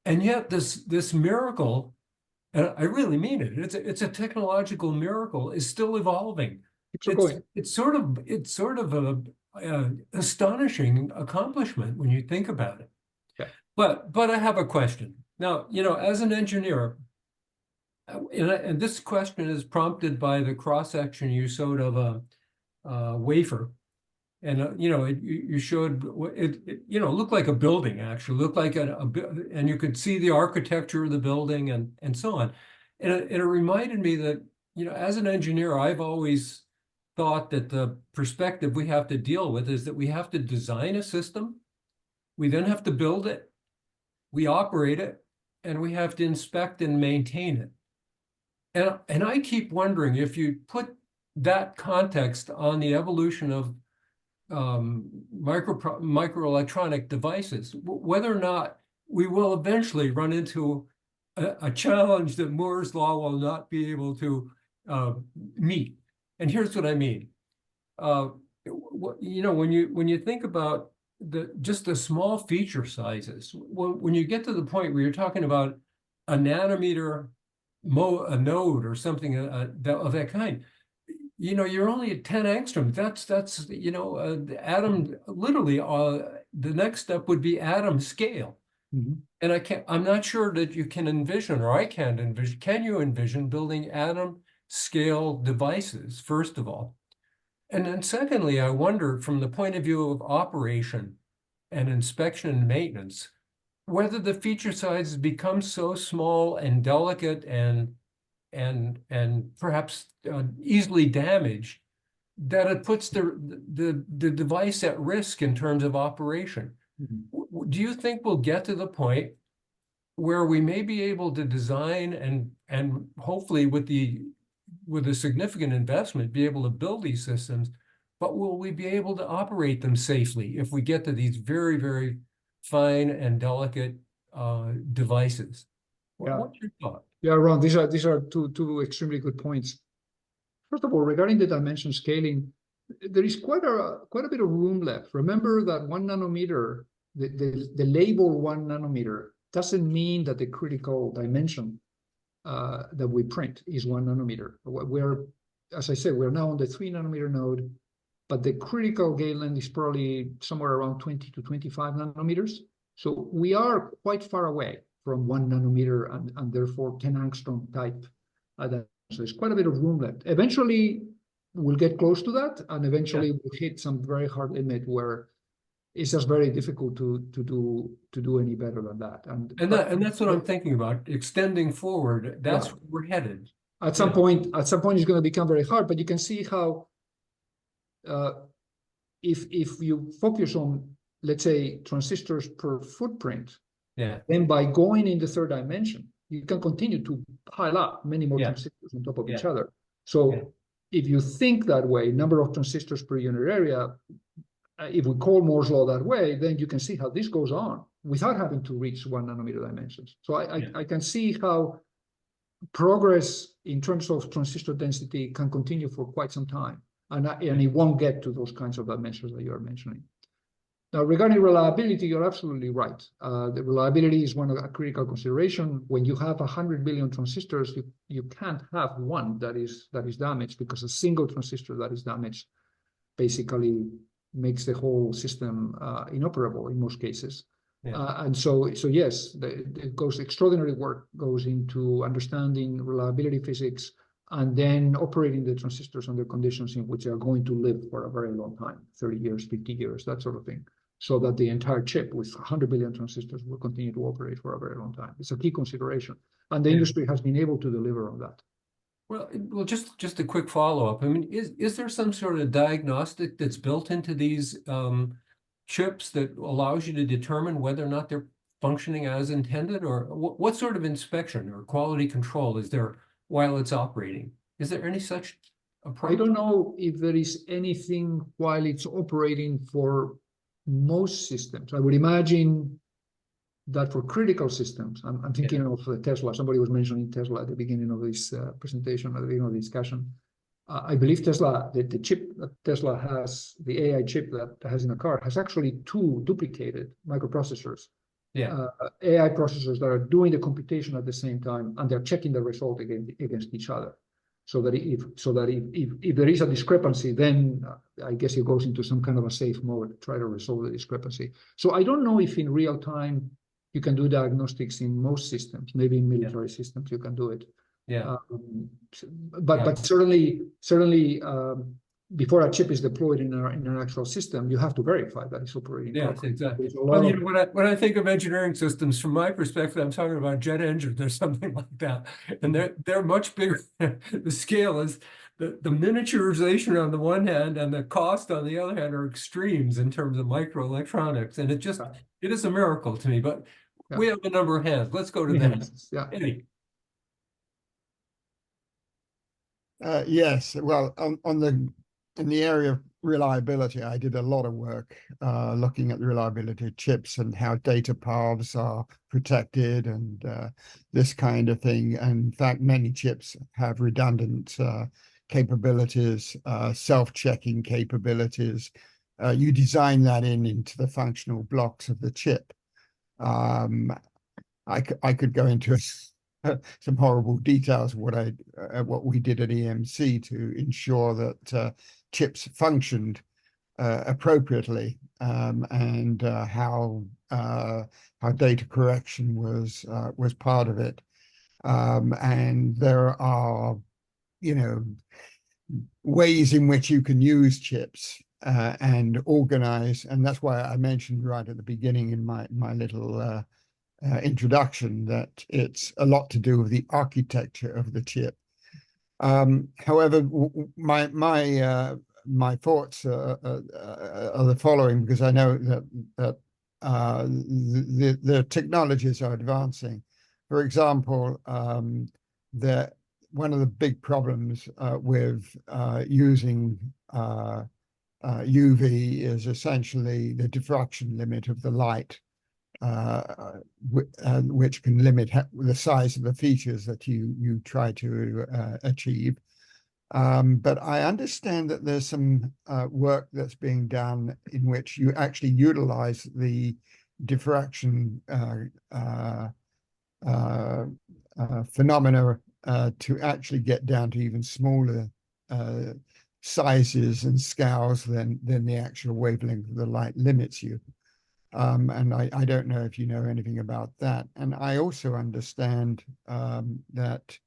and yet this miracle. And I really mean it. It's a technological miracle. Is still evolving. It's sort of a astonishing accomplishment when you think about it. Yeah. But I have a question now. You know, as an engineer, and this question is prompted by the cross section you showed of a wafer. And you know, you showed it. You know, looked like a building. Actually, looked like and you could see the architecture of the building and so on. And it reminded me that, you know, as an engineer, I've always thought that the perspective we have to deal with is that we have to design a system, we then have to build it, we operate it, and we have to inspect and maintain it. And I keep wondering, if you put that context on the evolution of microelectronic devices, whether or not we will eventually run into a challenge that Moore's law will not be able to meet. And here's what I mean. You know, when you think about just the small feature sizes, when you get to the point where you're talking about a nanometer a node or something of that kind, you know, you're only at 10 angstrom. That's you know, atom, literally, the next step would be atom scale. Mhm. And I'm not sure that you can envision, or I can't envision, can you envision building atom scale devices, first of all? And then secondly, I wonder from the point of view of operation and inspection and maintenance, whether the feature sizes become so small and delicate and perhaps easily damaged that it puts the device at risk in terms of operation. Mhm. Do you think we'll get to the point where we may be able to design and hopefully with a significant investment be able to build these systems, but will we be able to operate them safely if we get to these very, very fine and delicate devices? Yeah, What's your thought? yeah, Ron. These are two extremely good points. First of all, regarding the dimension scaling, there is quite a bit of room left. Remember that 1 nanometer, the label 1 nanometer doesn't mean that the critical dimension that we print is 1 nanometer. We're, as I said, we're now on the 3 nanometer node, but the critical gate length is probably somewhere around 20 to 25 nanometers. So we are quite far away from 1 nanometer and therefore 10 angstrom type. So there's quite a bit of room left. Eventually, we'll get close to that, and eventually Yeah. we'll hit some very hard limit where it's just very difficult to do any better than that. And that's what I'm thinking about, extending forward. That's Yeah, where we're headed. at some point, it's going to become very hard. But you can see how uh, if you focus on, let's say, transistors per footprint, Yeah. then by going in the third dimension, you can continue to pile up many more Yeah. transistors on top of each Yeah. other. Yeah. So if you think that way, number of transistors per unit area, if we call Moore's law that way, then you can see how this goes on without having to reach 1 nanometer dimensions. So I can see how progress in terms of transistor density can continue for quite some time. And it won't get to those kinds of dimensions that you are mentioning. Now, regarding reliability, you're absolutely right. The reliability is one of a critical consideration. When you have 100 billion transistors, you can't have one that is damaged, because a single transistor that is damaged basically makes the whole system inoperable in most cases. Yeah. And so yes, extraordinary work goes into understanding reliability physics and then operating the transistors under conditions in which they are going to live for a very long time, 30 years, 50 years, that sort of thing, so that the entire chip with 100 billion transistors will continue to operate for a very long time. It's a key consideration. And the Yeah. industry has been able to deliver on that. Well, just a quick follow-up. I mean, is there some sort of diagnostic that's built into these chips that allows you to determine whether or not they're functioning as intended, or what sort of inspection or quality control is there while it's operating? Is there any such I approach? don't know if there is anything while it's operating for most systems. I would imagine that for critical systems, I'm thinking of Tesla. Somebody was mentioning Tesla at the beginning of this presentation, at the beginning of the discussion. I believe Tesla, the chip that Tesla has, the AI chip that has in a car, has actually two duplicated microprocessors. Yeah. AI processors that are doing the computation at the same time, and they're checking the result against each other. So that if there is a discrepancy, then I guess it goes into some kind of a safe mode to try to resolve the discrepancy. So I don't know if in real time you can do diagnostics in most systems. Maybe in military systems you can do it. Yeah. But certainly before a chip is deployed in an actual system, you have to verify that it's operating Yes, properly. exactly. There's a Well, lot you of know, when I think of engineering systems, from my perspective, I'm talking about jet engines or something like that, and they're much bigger. The scale is the miniaturization on the one hand and the cost on the other hand are extremes in terms of microelectronics, and it is a miracle to me. But we have a number of hands. Let's go to that. Yeah. Eddie. Yes, well, in the area of reliability, I did a lot of work looking at the reliability of chips and how data paths are protected and this kind of thing. And in fact, many chips have redundant capabilities, self-checking capabilities. You design that into the functional blocks of the chip. I could go into some horrible details of what we did at EMC to ensure that chips functioned appropriately, and how data correction was part of it. And there are, ways in which you can use chips and organize, and that's why I mentioned right at the beginning in my little introduction that it's a lot to do with the architecture of the chip. However, my thoughts are the following, because I know that the technologies are advancing. For example, that one of the big problems with using UV is essentially the diffraction limit of the light, which can limit the size of the features that you try to achieve. But I understand that there's some work that's being done in which you actually utilize the diffraction phenomena to actually get down to even smaller sizes and scales than the actual wavelength of the light limits you. And I don't know if you know anything about that. And I also understand that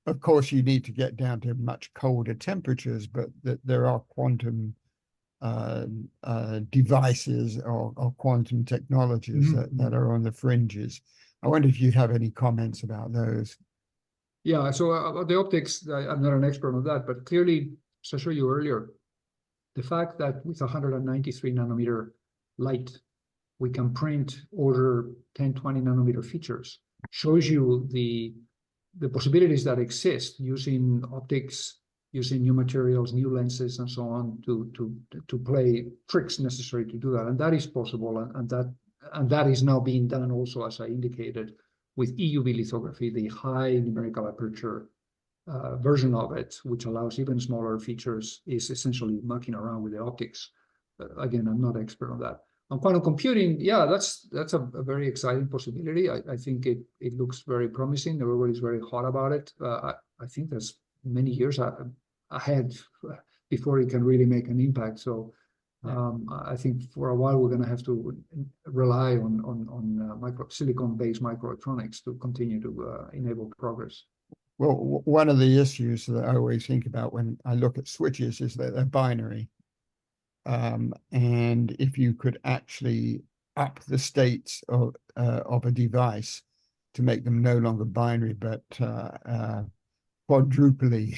of course, you need to get down to much colder temperatures, but that there are quantum devices or quantum technologies that are on the fringes. I wonder if you have any comments about those. Yeah, so about the optics, I'm not an expert on that, but clearly, as I showed you earlier, the fact that with 193 nanometer light, we can print order 10, 20 nanometer features shows you the possibilities that exist using optics, using new materials, new lenses, and so on to play tricks necessary to do that. And that is possible, and that is now being done also, as I indicated, with EUV lithography, the high numerical aperture version of it, which allows even smaller features, is essentially mucking around with the optics. Again, I'm not expert on that. On quantum computing, yeah, that's a very exciting possibility. I think it looks very promising. Everybody's very hot about it. I think there's many years ahead before it can really make an impact. So I think for a while we're going to have to rely on silicon-based microelectronics to continue to enable progress. Well, one of the issues that I always think about when I look at switches is that they're binary. And if you could actually up the states of a device to make them no longer binary, but quadruply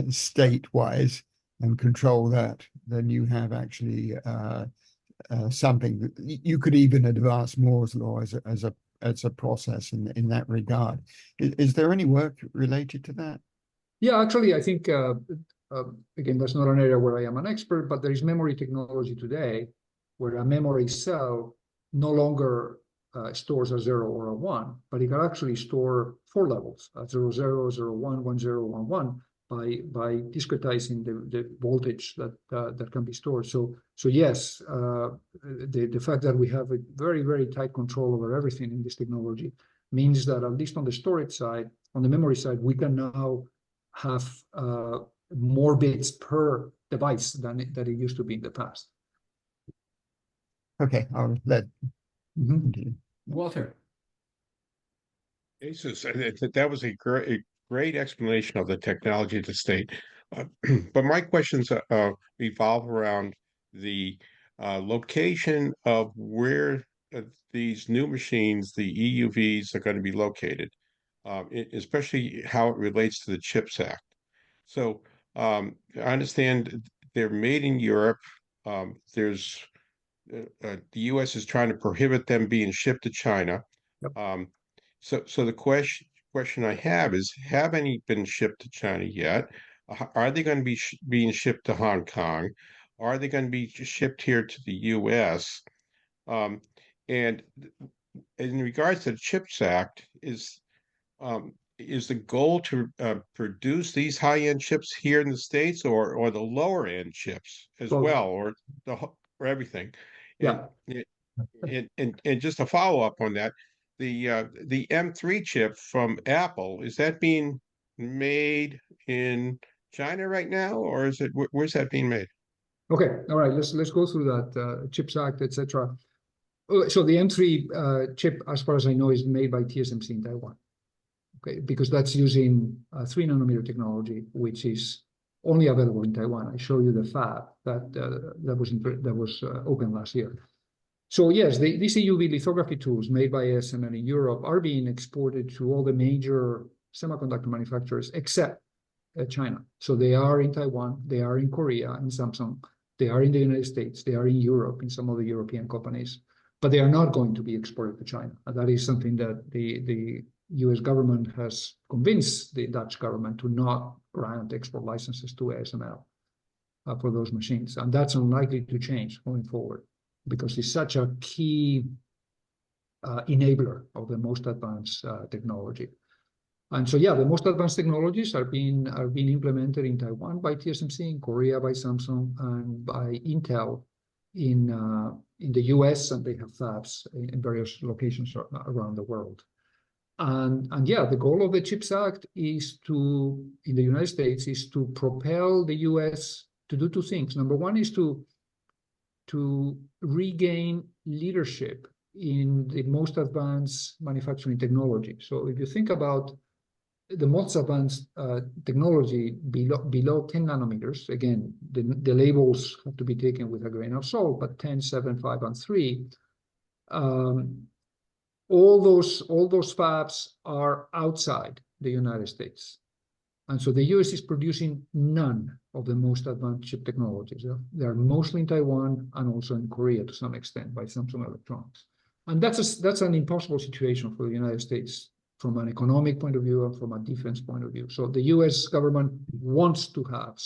state-wise, and control that, then you have actually something that you could even advance Moore's law as a process in that regard. Is there any work related to that? Yeah, actually, I think again, that's not an area where I am an expert, but there is memory technology today where a memory cell no longer stores a 0 or a 1, but it can actually store 4 levels, 0, 0, 0, 1, 1, 0, 1, 1, by discretizing the voltage that can be stored. So yes, the fact that we have a very, very tight control over everything in this technology means that at least on the storage side, on the memory side, we can now have more bits per device than it used to be in the past. Okay, I'll let continue. Walter. Jesus, that was a great explanation of the technology of the state. But my questions revolve around the location of where these new machines, the EUVs, are going to be located, especially how it relates to the CHIPS Act. So I understand they're made in Europe. The U.S. is trying to prohibit them being shipped to China. Yep. So the question I have is, have any been shipped to China yet? Are they going to be being shipped to Hong Kong? Are they going to be shipped here to the U.S.? And in regards to the CHIPS Act, is the goal to produce these high-end chips here in the States, or the lower-end chips as well, or everything? Yeah. And just a follow-up on that, the M3 chip from Apple, is that being made in China right now, or is it where's that being made? Okay, all right. Let's go through that CHIPS Act, etc. So the M3 chip, as far as I know, is made by TSMC in Taiwan. Okay, because that's using 3 nanometer technology, which is only available in Taiwan. I show you the fab that was opened last year. So yes, these EUV lithography tools made by ASML in Europe are being exported to all the major semiconductor manufacturers except China. So they are in Taiwan, they are in Korea, in Samsung, they are in the United States, they are in Europe, in some of the European companies, but they are not going to be exported to China. And that is something that the US government has convinced the Dutch government to not grant export licenses to ASML for those machines. And that's unlikely to change going forward because it's such a key enabler of the most advanced technology. And so, yeah, the most advanced technologies are being implemented in Taiwan by TSMC, in Korea by Samsung, and by Intel in the US, and they have fabs in various locations around the world. And yeah, the goal of the CHIPS Act is to, in the United States, is to propel the US to do two things. Number one is to regain leadership in the most advanced manufacturing technology. So if you think about the most advanced technology below 10 nanometers, again, the labels have to be taken with a grain of salt, but 10, 7, 5, and 3, all those fabs are outside the United States. And so the US is producing none of the most advanced chip technologies. They are mostly in Taiwan and also in Korea to some extent by Samsung Electronics. And that's an impossible situation for the United States from an economic point of view and from a defense point of view. So the US government wants to have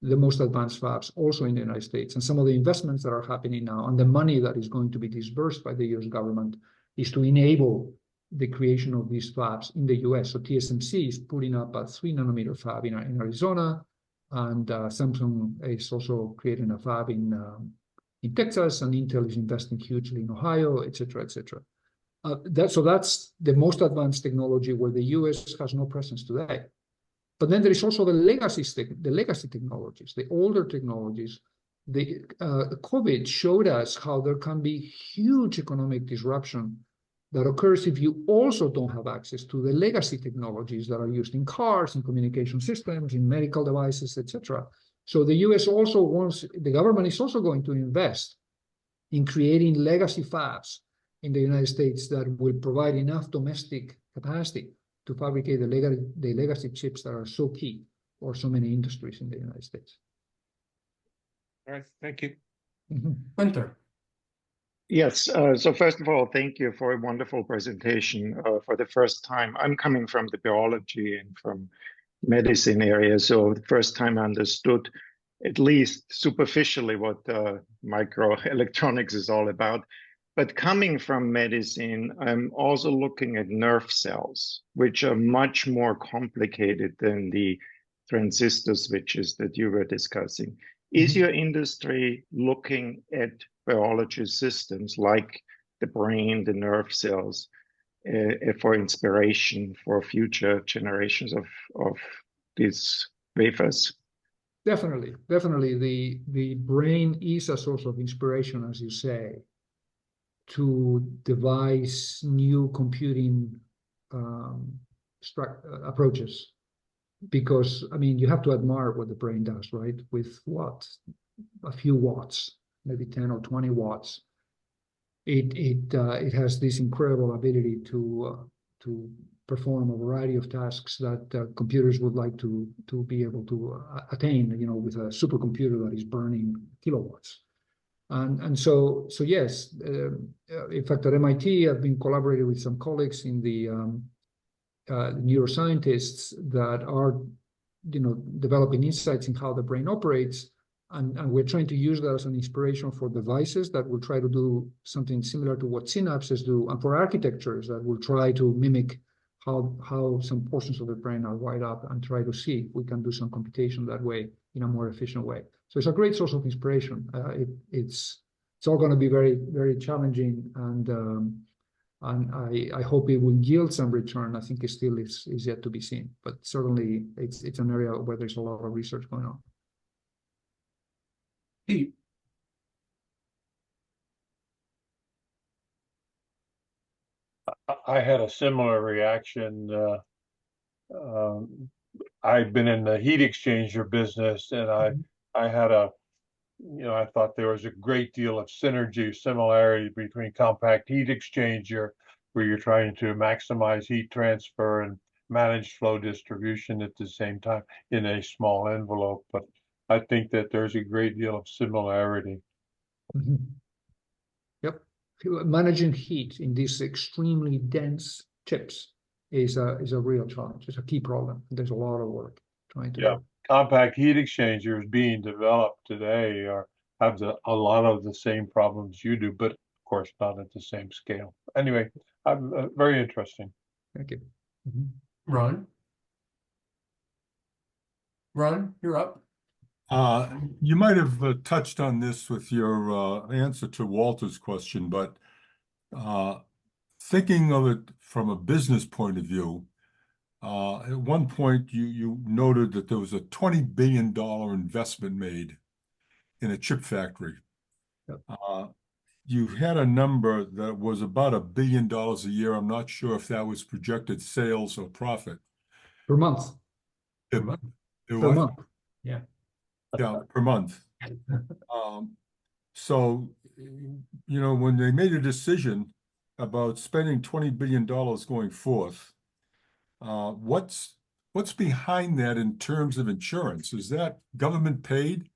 the most advanced fabs also in the United States. And some of the investments that are happening now and the money that is going to be disbursed by the US government is to enable the creation of these fabs in the US. So TSMC is putting up a 3-nanometer fab in Arizona, and Samsung is also creating a fab in Texas, and Intel is investing hugely in Ohio, et cetera, et cetera. So that's the most advanced technology where the US has no presence today. But then there is also the legacy technologies, the older technologies. The COVID showed us how there can be huge economic disruption that occurs if you also don't have access to the legacy technologies that are used in cars, in communication systems, in medical devices, etc. So the US also wants, the government is also going to invest in creating legacy fabs in the United States that will provide enough domestic capacity to fabricate the legacy chips that are so key for so many industries in the United States. All right, thank you. Hunter. Yes, so first of all, thank you for a wonderful presentation. For the first time, I'm coming from the biology and from medicine area, so the first time I understood, at least superficially, what microelectronics is all about. But coming from medicine, I'm also looking at nerve cells, which are much more complicated than the transistor switches that you were discussing. Is your industry looking at biology systems like the brain, the nerve cells, for inspiration for future generations of these wafers? Definitely. The brain is a source of inspiration, as you say, to devise new computing approaches. Because, I mean, you have to admire what the brain does, right? With what? A few watts, maybe 10 or 20 watts. It has this incredible ability to perform a variety of tasks that computers would like to be able to attain, with a supercomputer that is burning kilowatts. And so yes, in fact, at MIT, I've been collaborating with some colleagues in the neuroscientists that are, developing insights in how the brain operates, and we're trying to use that as an inspiration for devices that will try to do something similar to what synapses do, and for architectures that will try to mimic how some portions of the brain are wired up, and try to see if we can do some computation that way in a more efficient way. So it's a great source of inspiration. It's all going to be very, very challenging, and And I hope it will yield some return. I think it still is yet to be seen, but certainly it's an area where there's a lot of research going on. Pete, I had a similar reaction. I'd been in the heat exchanger business, and I had I thought there was a great deal of synergy, similarity between compact heat exchanger, where you're trying to maximize heat transfer and manage flow distribution at the same time in a small envelope. But I think that there's a great deal of similarity. Yep. Managing heat in these extremely dense chips is a real challenge. It's a key problem. There's a lot of work trying to do. Compact heat exchangers being developed today have a lot of the same problems you do, but of course not at the same scale. Anyway, very interesting. Thank you. Ron? Ron, you're up. You might have touched on this with your answer to Walter's question, but thinking of it from a business point of view, at one point you noted that there was a $20 billion investment made in a chip factory. Yep. You had a number that was about $1 billion a year. I'm not sure if that was projected sales or profit. Per month. Per month. Yeah. Yeah, per month. So, when they made a decision about spending $20 billion going forth, what's behind that in terms of insurance? Is that government paid?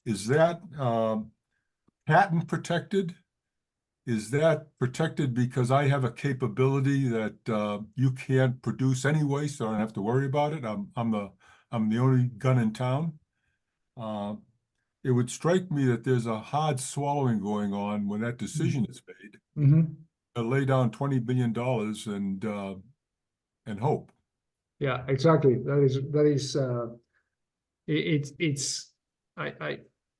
Is that patent protected? Is that protected because I have a capability that you can't produce anyway, so I don't have to worry about it? I'm the only gun in town. It would strike me that there's a hard swallowing going on when that decision is made. To lay down $20 billion and hope. Yeah, exactly.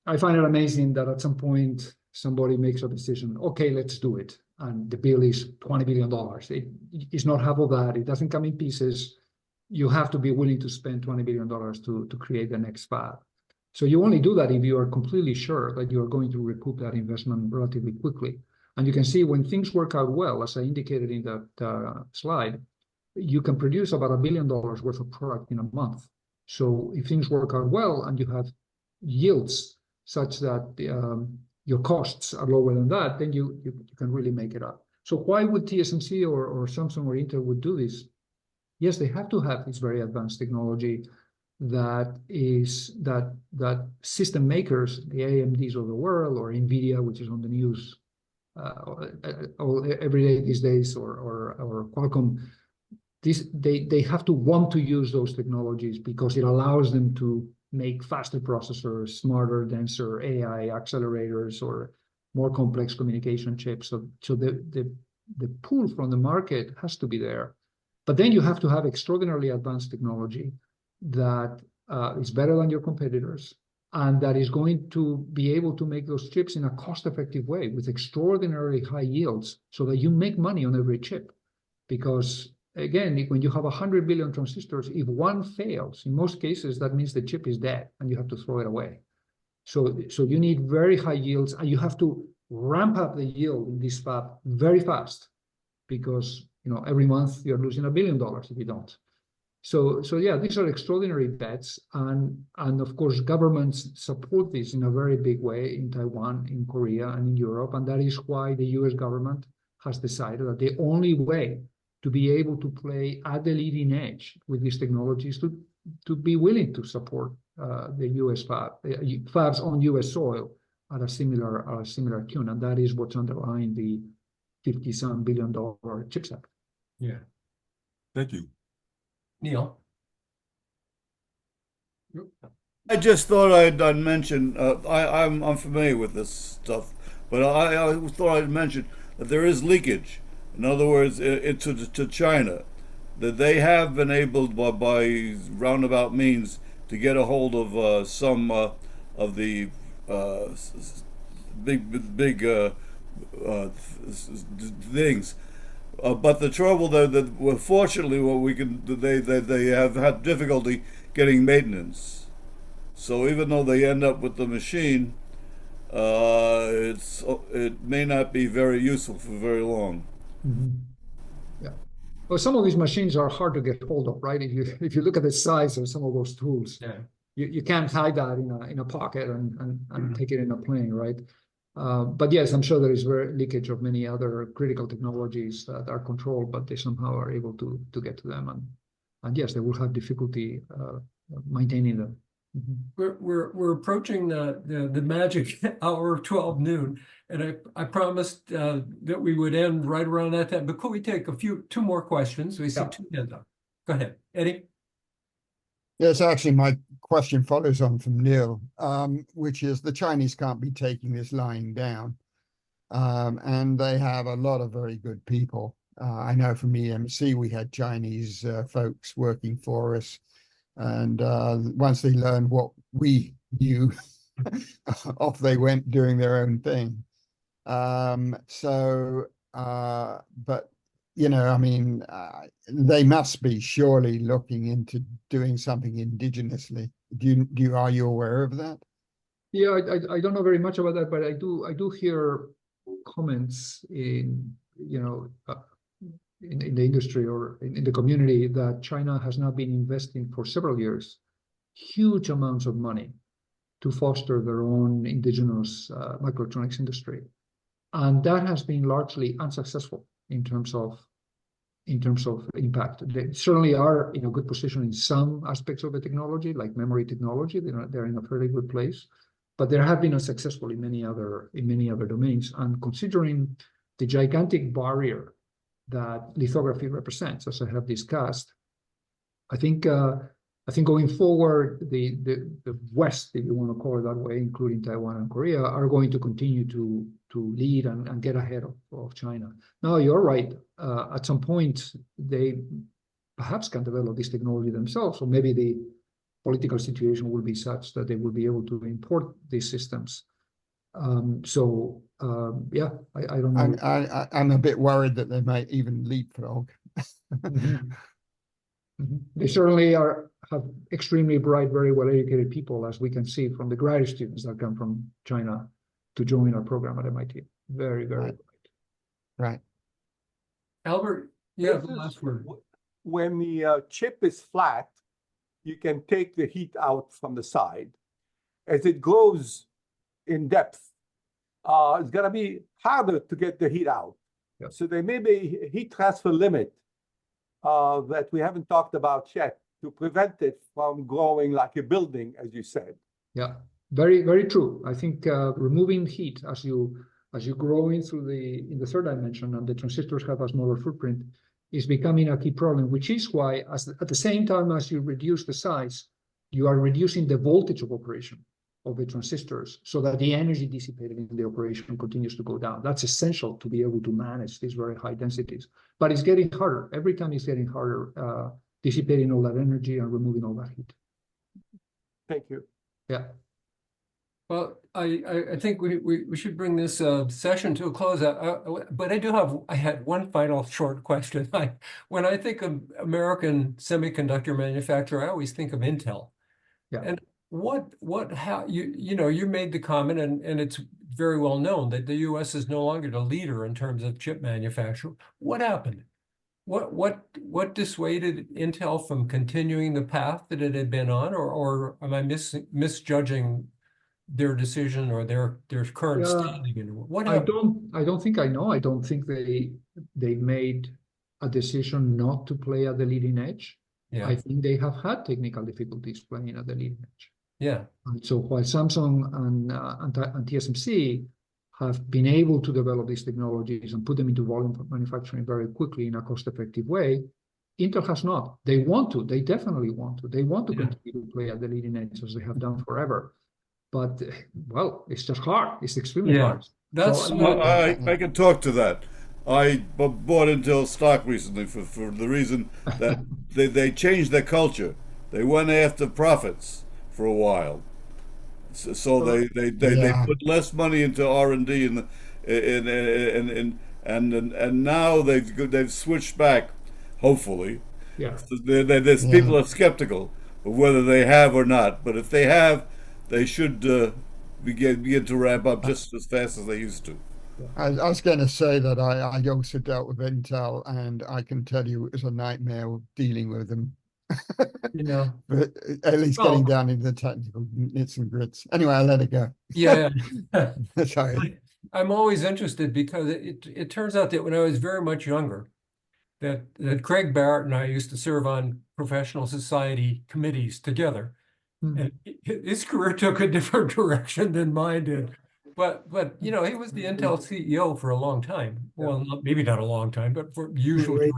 I find it amazing that at some point somebody makes a decision. Okay, let's do it, and the bill is $20 billion. It's not half of that. It doesn't come in pieces. You have to be willing to spend $20 billion to create the next fab. So you only do that if you are completely sure that you are going to recoup that investment relatively quickly. And you can see when things work out well, as I indicated in that slide, you can produce about $1 billion worth of product in a month. So if things work out well and you have yields such that your costs are lower than that, then you can really make it up. So why would TSMC or Samsung or Intel would do this? Yes, they have to have this very advanced technology that system makers, the AMDs of the world, or NVIDIA, which is on the news every day these days, or Qualcomm, they have to want to use those technologies because it allows them to make faster processors, smarter, denser AI accelerators, or more complex communication chips. So the pull from the market has to be there. But then you have to have extraordinarily advanced technology that is better than your competitors, and that is going to be able to make those chips in a cost-effective way with extraordinarily high yields so that you make money on every chip. Because, again, when you have 100 billion transistors, if one fails, in most cases, that means the chip is dead and you have to throw it away. So you need very high yields, and you have to ramp up the yield in this fab very fast because every month you're losing $1 billion if you don't. So yeah, these are extraordinary bets, and of course governments support this in a very big way in Taiwan, in Korea, and in Europe, and that is why the U.S. government has decided that the only way to be able to play at the leading edge with these technologies to be willing to support the U.S. fabs on U.S. soil at a similar tune, and that is what's underlying the $50-some billion CHIPS Act. Yeah. Thank you. Neil? I just thought I'd mention, I'm familiar with this stuff, but I thought I'd mention that there is leakage. In other words, to China, that they have been able by roundabout means to get a hold of some of the big things. But the trouble that well, fortunately, what we can they have had difficulty getting maintenance. So even though they end up with the machine, it may not be very useful for very long. Yeah. Well, some of these machines are hard to get hold of, right? If you look at the size of some of those tools, Yeah. you can't hide that in a pocket and take it in a plane, right? But yes, I'm sure there is very leakage of many other critical technologies that are controlled, but they somehow are able to get to them, and yes, they will have difficulty maintaining them. We're approaching the magic hour of 12 noon, and I promised that we would end right around that time. But could we take two more questions? We see Yeah. two hands up. Go ahead, Eddie. Yes, actually, my question follows on from Neil, which is the Chinese can't be taking this lying down. And they have a lot of very good people. I know from EMC, we had Chinese folks working for us. And once they learned what we knew, off they went doing their own thing. But you know, I mean, they must be surely looking into doing something indigenously. Are you aware of that? Yeah, I don't know very much about that, but I do hear comments in in the industry or in the community that China has now been investing for several years huge amounts of money to foster their own indigenous microelectronics industry, and that has been largely unsuccessful in terms of impact. They certainly are in a good position in some aspects of the technology, like memory technology. They're in a fairly good place, but they have been unsuccessful in many other domains. And considering the gigantic barrier that lithography represents, as I have discussed, I think going forward, the West, if you want to call it that way, including Taiwan and Korea, are going to continue to lead and get ahead of China. Now, you're right. At some point, they perhaps can develop this technology themselves, or maybe the political situation will be such that they will be able to import these systems. Yeah, I don't know. I'm a bit worried that they might even leapfrog. They certainly have extremely bright, very well-educated people, as we can see from the graduate students that come from China to join our program at MIT. Very, very bright. Right. Albert, yeah, the last word. When the chip is flat, you can take the heat out from the side. As it goes in depth, it's going to be harder to get the heat out. Yeah. So there may be a heat transfer limit that we haven't talked about yet to prevent it from growing like a building, as you said. Yeah, very, very true. I think removing heat as you grow in the third dimension, and the transistors have a smaller footprint, is becoming a key problem, which is why at the same time as you reduce the size, you are reducing the voltage of operation of the transistors so that the energy dissipated in the operation continues to go down. That's essential to be able to manage these very high densities. But it's getting harder. Every time it's getting harder, dissipating all that energy and removing all that heat. Thank you. Yeah. Well, I think we should bring this session to a close. But I had one final short question. When I think of American semiconductor manufacturer, I always think of Intel. Yeah. And how you made the comment, and it's very well known that the U.S. is no longer the leader in terms of chip manufacture. What happened? What dissuaded Intel from continuing the path that it had been on, or am I misjudging their decision or their current standing? What happened? I don't think I know. I don't think they made a decision not to play at the leading edge. Yeah. I think they have had technical difficulties playing at the leading edge. Yeah. And so while Samsung and TSMC have been able to develop these technologies and put them into volume manufacturing very quickly in a cost-effective way, Intel has not. They want to. They definitely want to. They want to continue to play at the leading edge as they have done forever. But, well, it's just hard. It's extremely hard. That's I can talk to that. I bought Intel stock recently for the reason that they changed their culture. They went after profits for a while. So they put less money into R&D and and now they've switched back, hopefully. Yeah. So people are skeptical of whether they have or not, but if they have, they should begin to ramp up just as fast as they used to. I was going to say that I also dealt with Intel, and I can tell you it was a nightmare dealing with them. You know, But at least getting down into the technical nits and grits. Anyway, I'll let it go. yeah. Sorry. I'm always interested because it turns out that when I was very much younger, that Craig Barrett and I used to serve on professional society committees together. And his career took a different direction than mine did. But you know, he was the Intel CEO for a long time. Well, maybe not a long time, but for usually.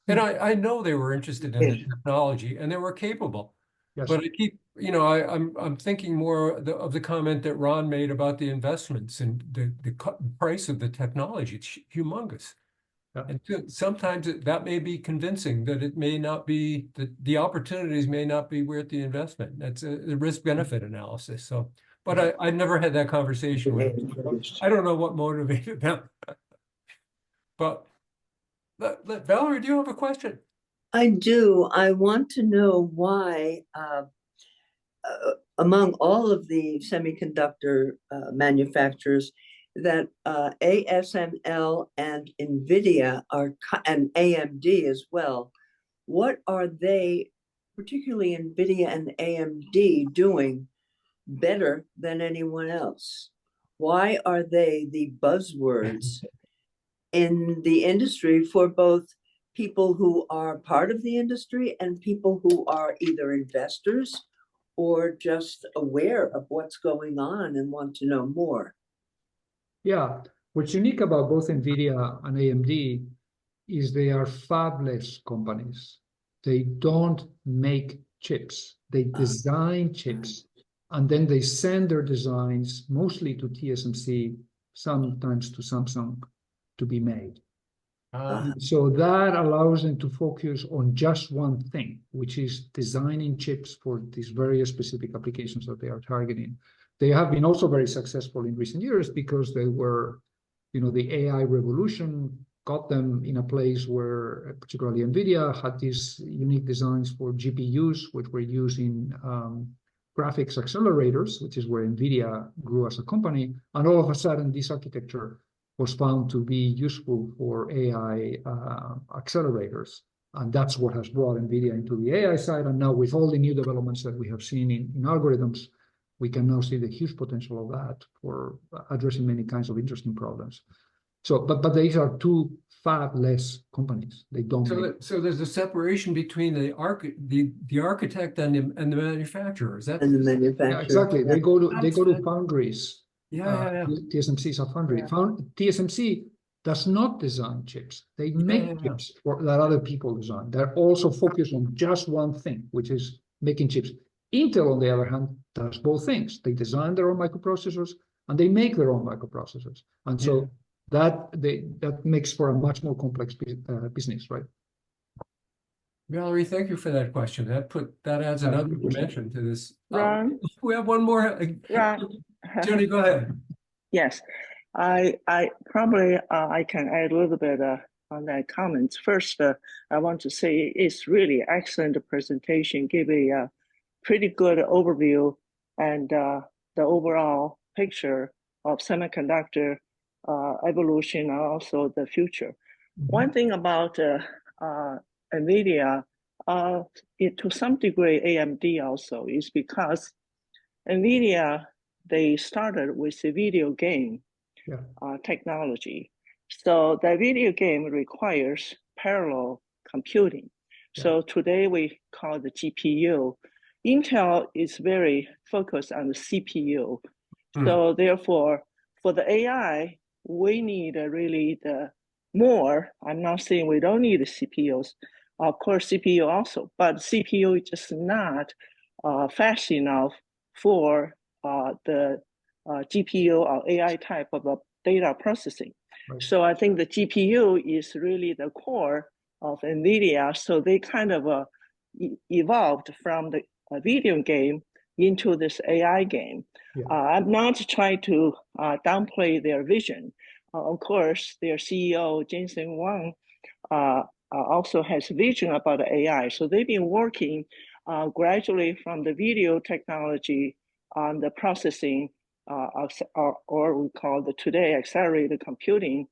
And I know they were interested in the technology and they were capable. Yes. But I keep, you know, I'm thinking more of the comment that Ron made about the investments and the price of the technology. It's humongous. Yeah. And sometimes that may be convincing that it may not be, that the opportunities may not be worth the investment. That's a risk-benefit analysis. So, but I never had that conversation with them. I don't know what motivated them. But Valerie, do you have a question? I do. I want to know why, among all of the semiconductor manufacturers, that ASML and NVIDIA are, and AMD as well, what are they, particularly NVIDIA and AMD, doing better than anyone else? Why are they the buzzwords in the industry for both people who are part of the industry and people who are either investors or just aware of what's going on and want to know more? Yeah, what's unique about both NVIDIA and AMD is they are fabless companies. They don't make chips. They design chips, and then they send their designs mostly to TSMC, sometimes to Samsung, to be made. So that allows them to focus on just one thing, which is designing chips for these very specific applications that they are targeting. They have been also very successful in recent years because they were, you know, the AI revolution got them in a place where particularly NVIDIA had these unique designs for GPUs, which were using graphics accelerators, which is where NVIDIA grew as a company. And all of a sudden, this architecture was found to be useful for AI accelerators. And that's what has brought NVIDIA into the AI side. And now with all the new developments that we have seen in algorithms, we can now see the huge potential of that for addressing many kinds of interesting problems. So, but these are two fabless companies. They don't. So there's a separation between the architect and the manufacturer. Is that? And the manufacturer. Yeah, exactly. They go to foundries. Yeah. TSMC is a foundry. TSMC does not design chips. They make chips that other people design. They're also focused on just one thing, which is making chips. Intel, on the other hand, does both things. They design their own microprocessors and they make their own microprocessors. And so that makes for a much more complex business, right? Valerie, thank you for that question. That adds another dimension to this. Ron? We have one more. Ron? Jenny, go ahead. Yes, I probably I can add a little bit on that comment. First, I want to say it's really excellent presentation, give a pretty good overview and the overall picture of semiconductor evolution and also the future. One thing about NVIDIA, to some degree AMD also, is because NVIDIA, they started with a video game technology. So the video game requires parallel computing. So today we call the GPU. Intel is very focused on the CPU. So therefore, for the AI, we need really the more. I'm not saying we don't need the CPUs. Of course, CPU also, but CPU is just not fast enough for the GPU or AI type of data processing. Right. So I think the GPU is really the core of NVIDIA. So they kind of evolved from the video game into this AI game. I'm not trying to downplay their vision, of course, their CEO, Jensen Huang, also has vision about AI. So they've been working gradually from the video technology on the processing, or we call the today accelerated computing,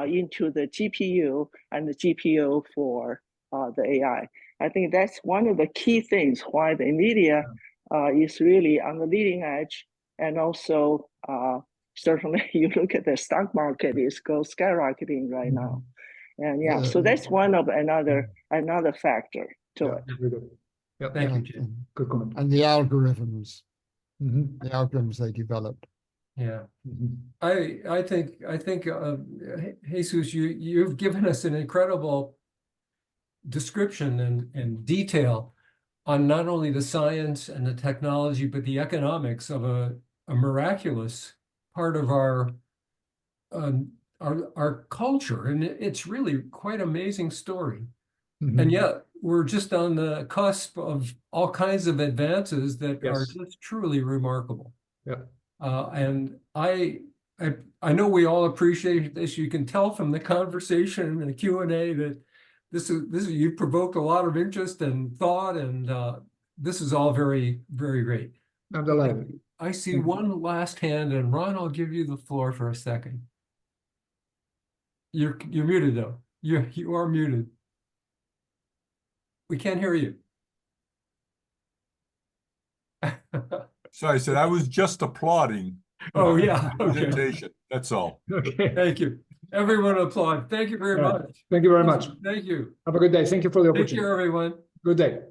into the GPU and the GPU for the AI. I think that's one of the key things why the NVIDIA is really on the leading edge. And also, certainly you look at the stock market, it's skyrocketing right now. And yeah, so that's one of another factor to it. Very good. Yeah, Thank you, Jim. good comment. And the algorithms, Mhm. the algorithms they developed. Yeah. Mhm. I think Jesus, you've given us an incredible description and detail on not only the science and the technology, but the economics of a miraculous part of our culture. And it's really quite amazing story. Mhm. And yet we're just on the cusp of all kinds of advances that are Yes. just truly remarkable. Yeah. And I know we all appreciate this. You can tell from the conversation and the Q&A that this is you provoked a lot of interest and thought, and this is all very, very great. I'm delighted. I see Thank you. one last hand, and Ron, I'll give you the floor for a second. You're muted though. You are muted. We can't hear you. So I said, I was just applauding. Oh, yeah. the Okay. presentation. That's all. Okay. Thank you. Everyone applaud. Thank you very All right. much. Thank you very much. Thank you. Have a good day. Thank you for the Take opportunity. care, everyone. Good day.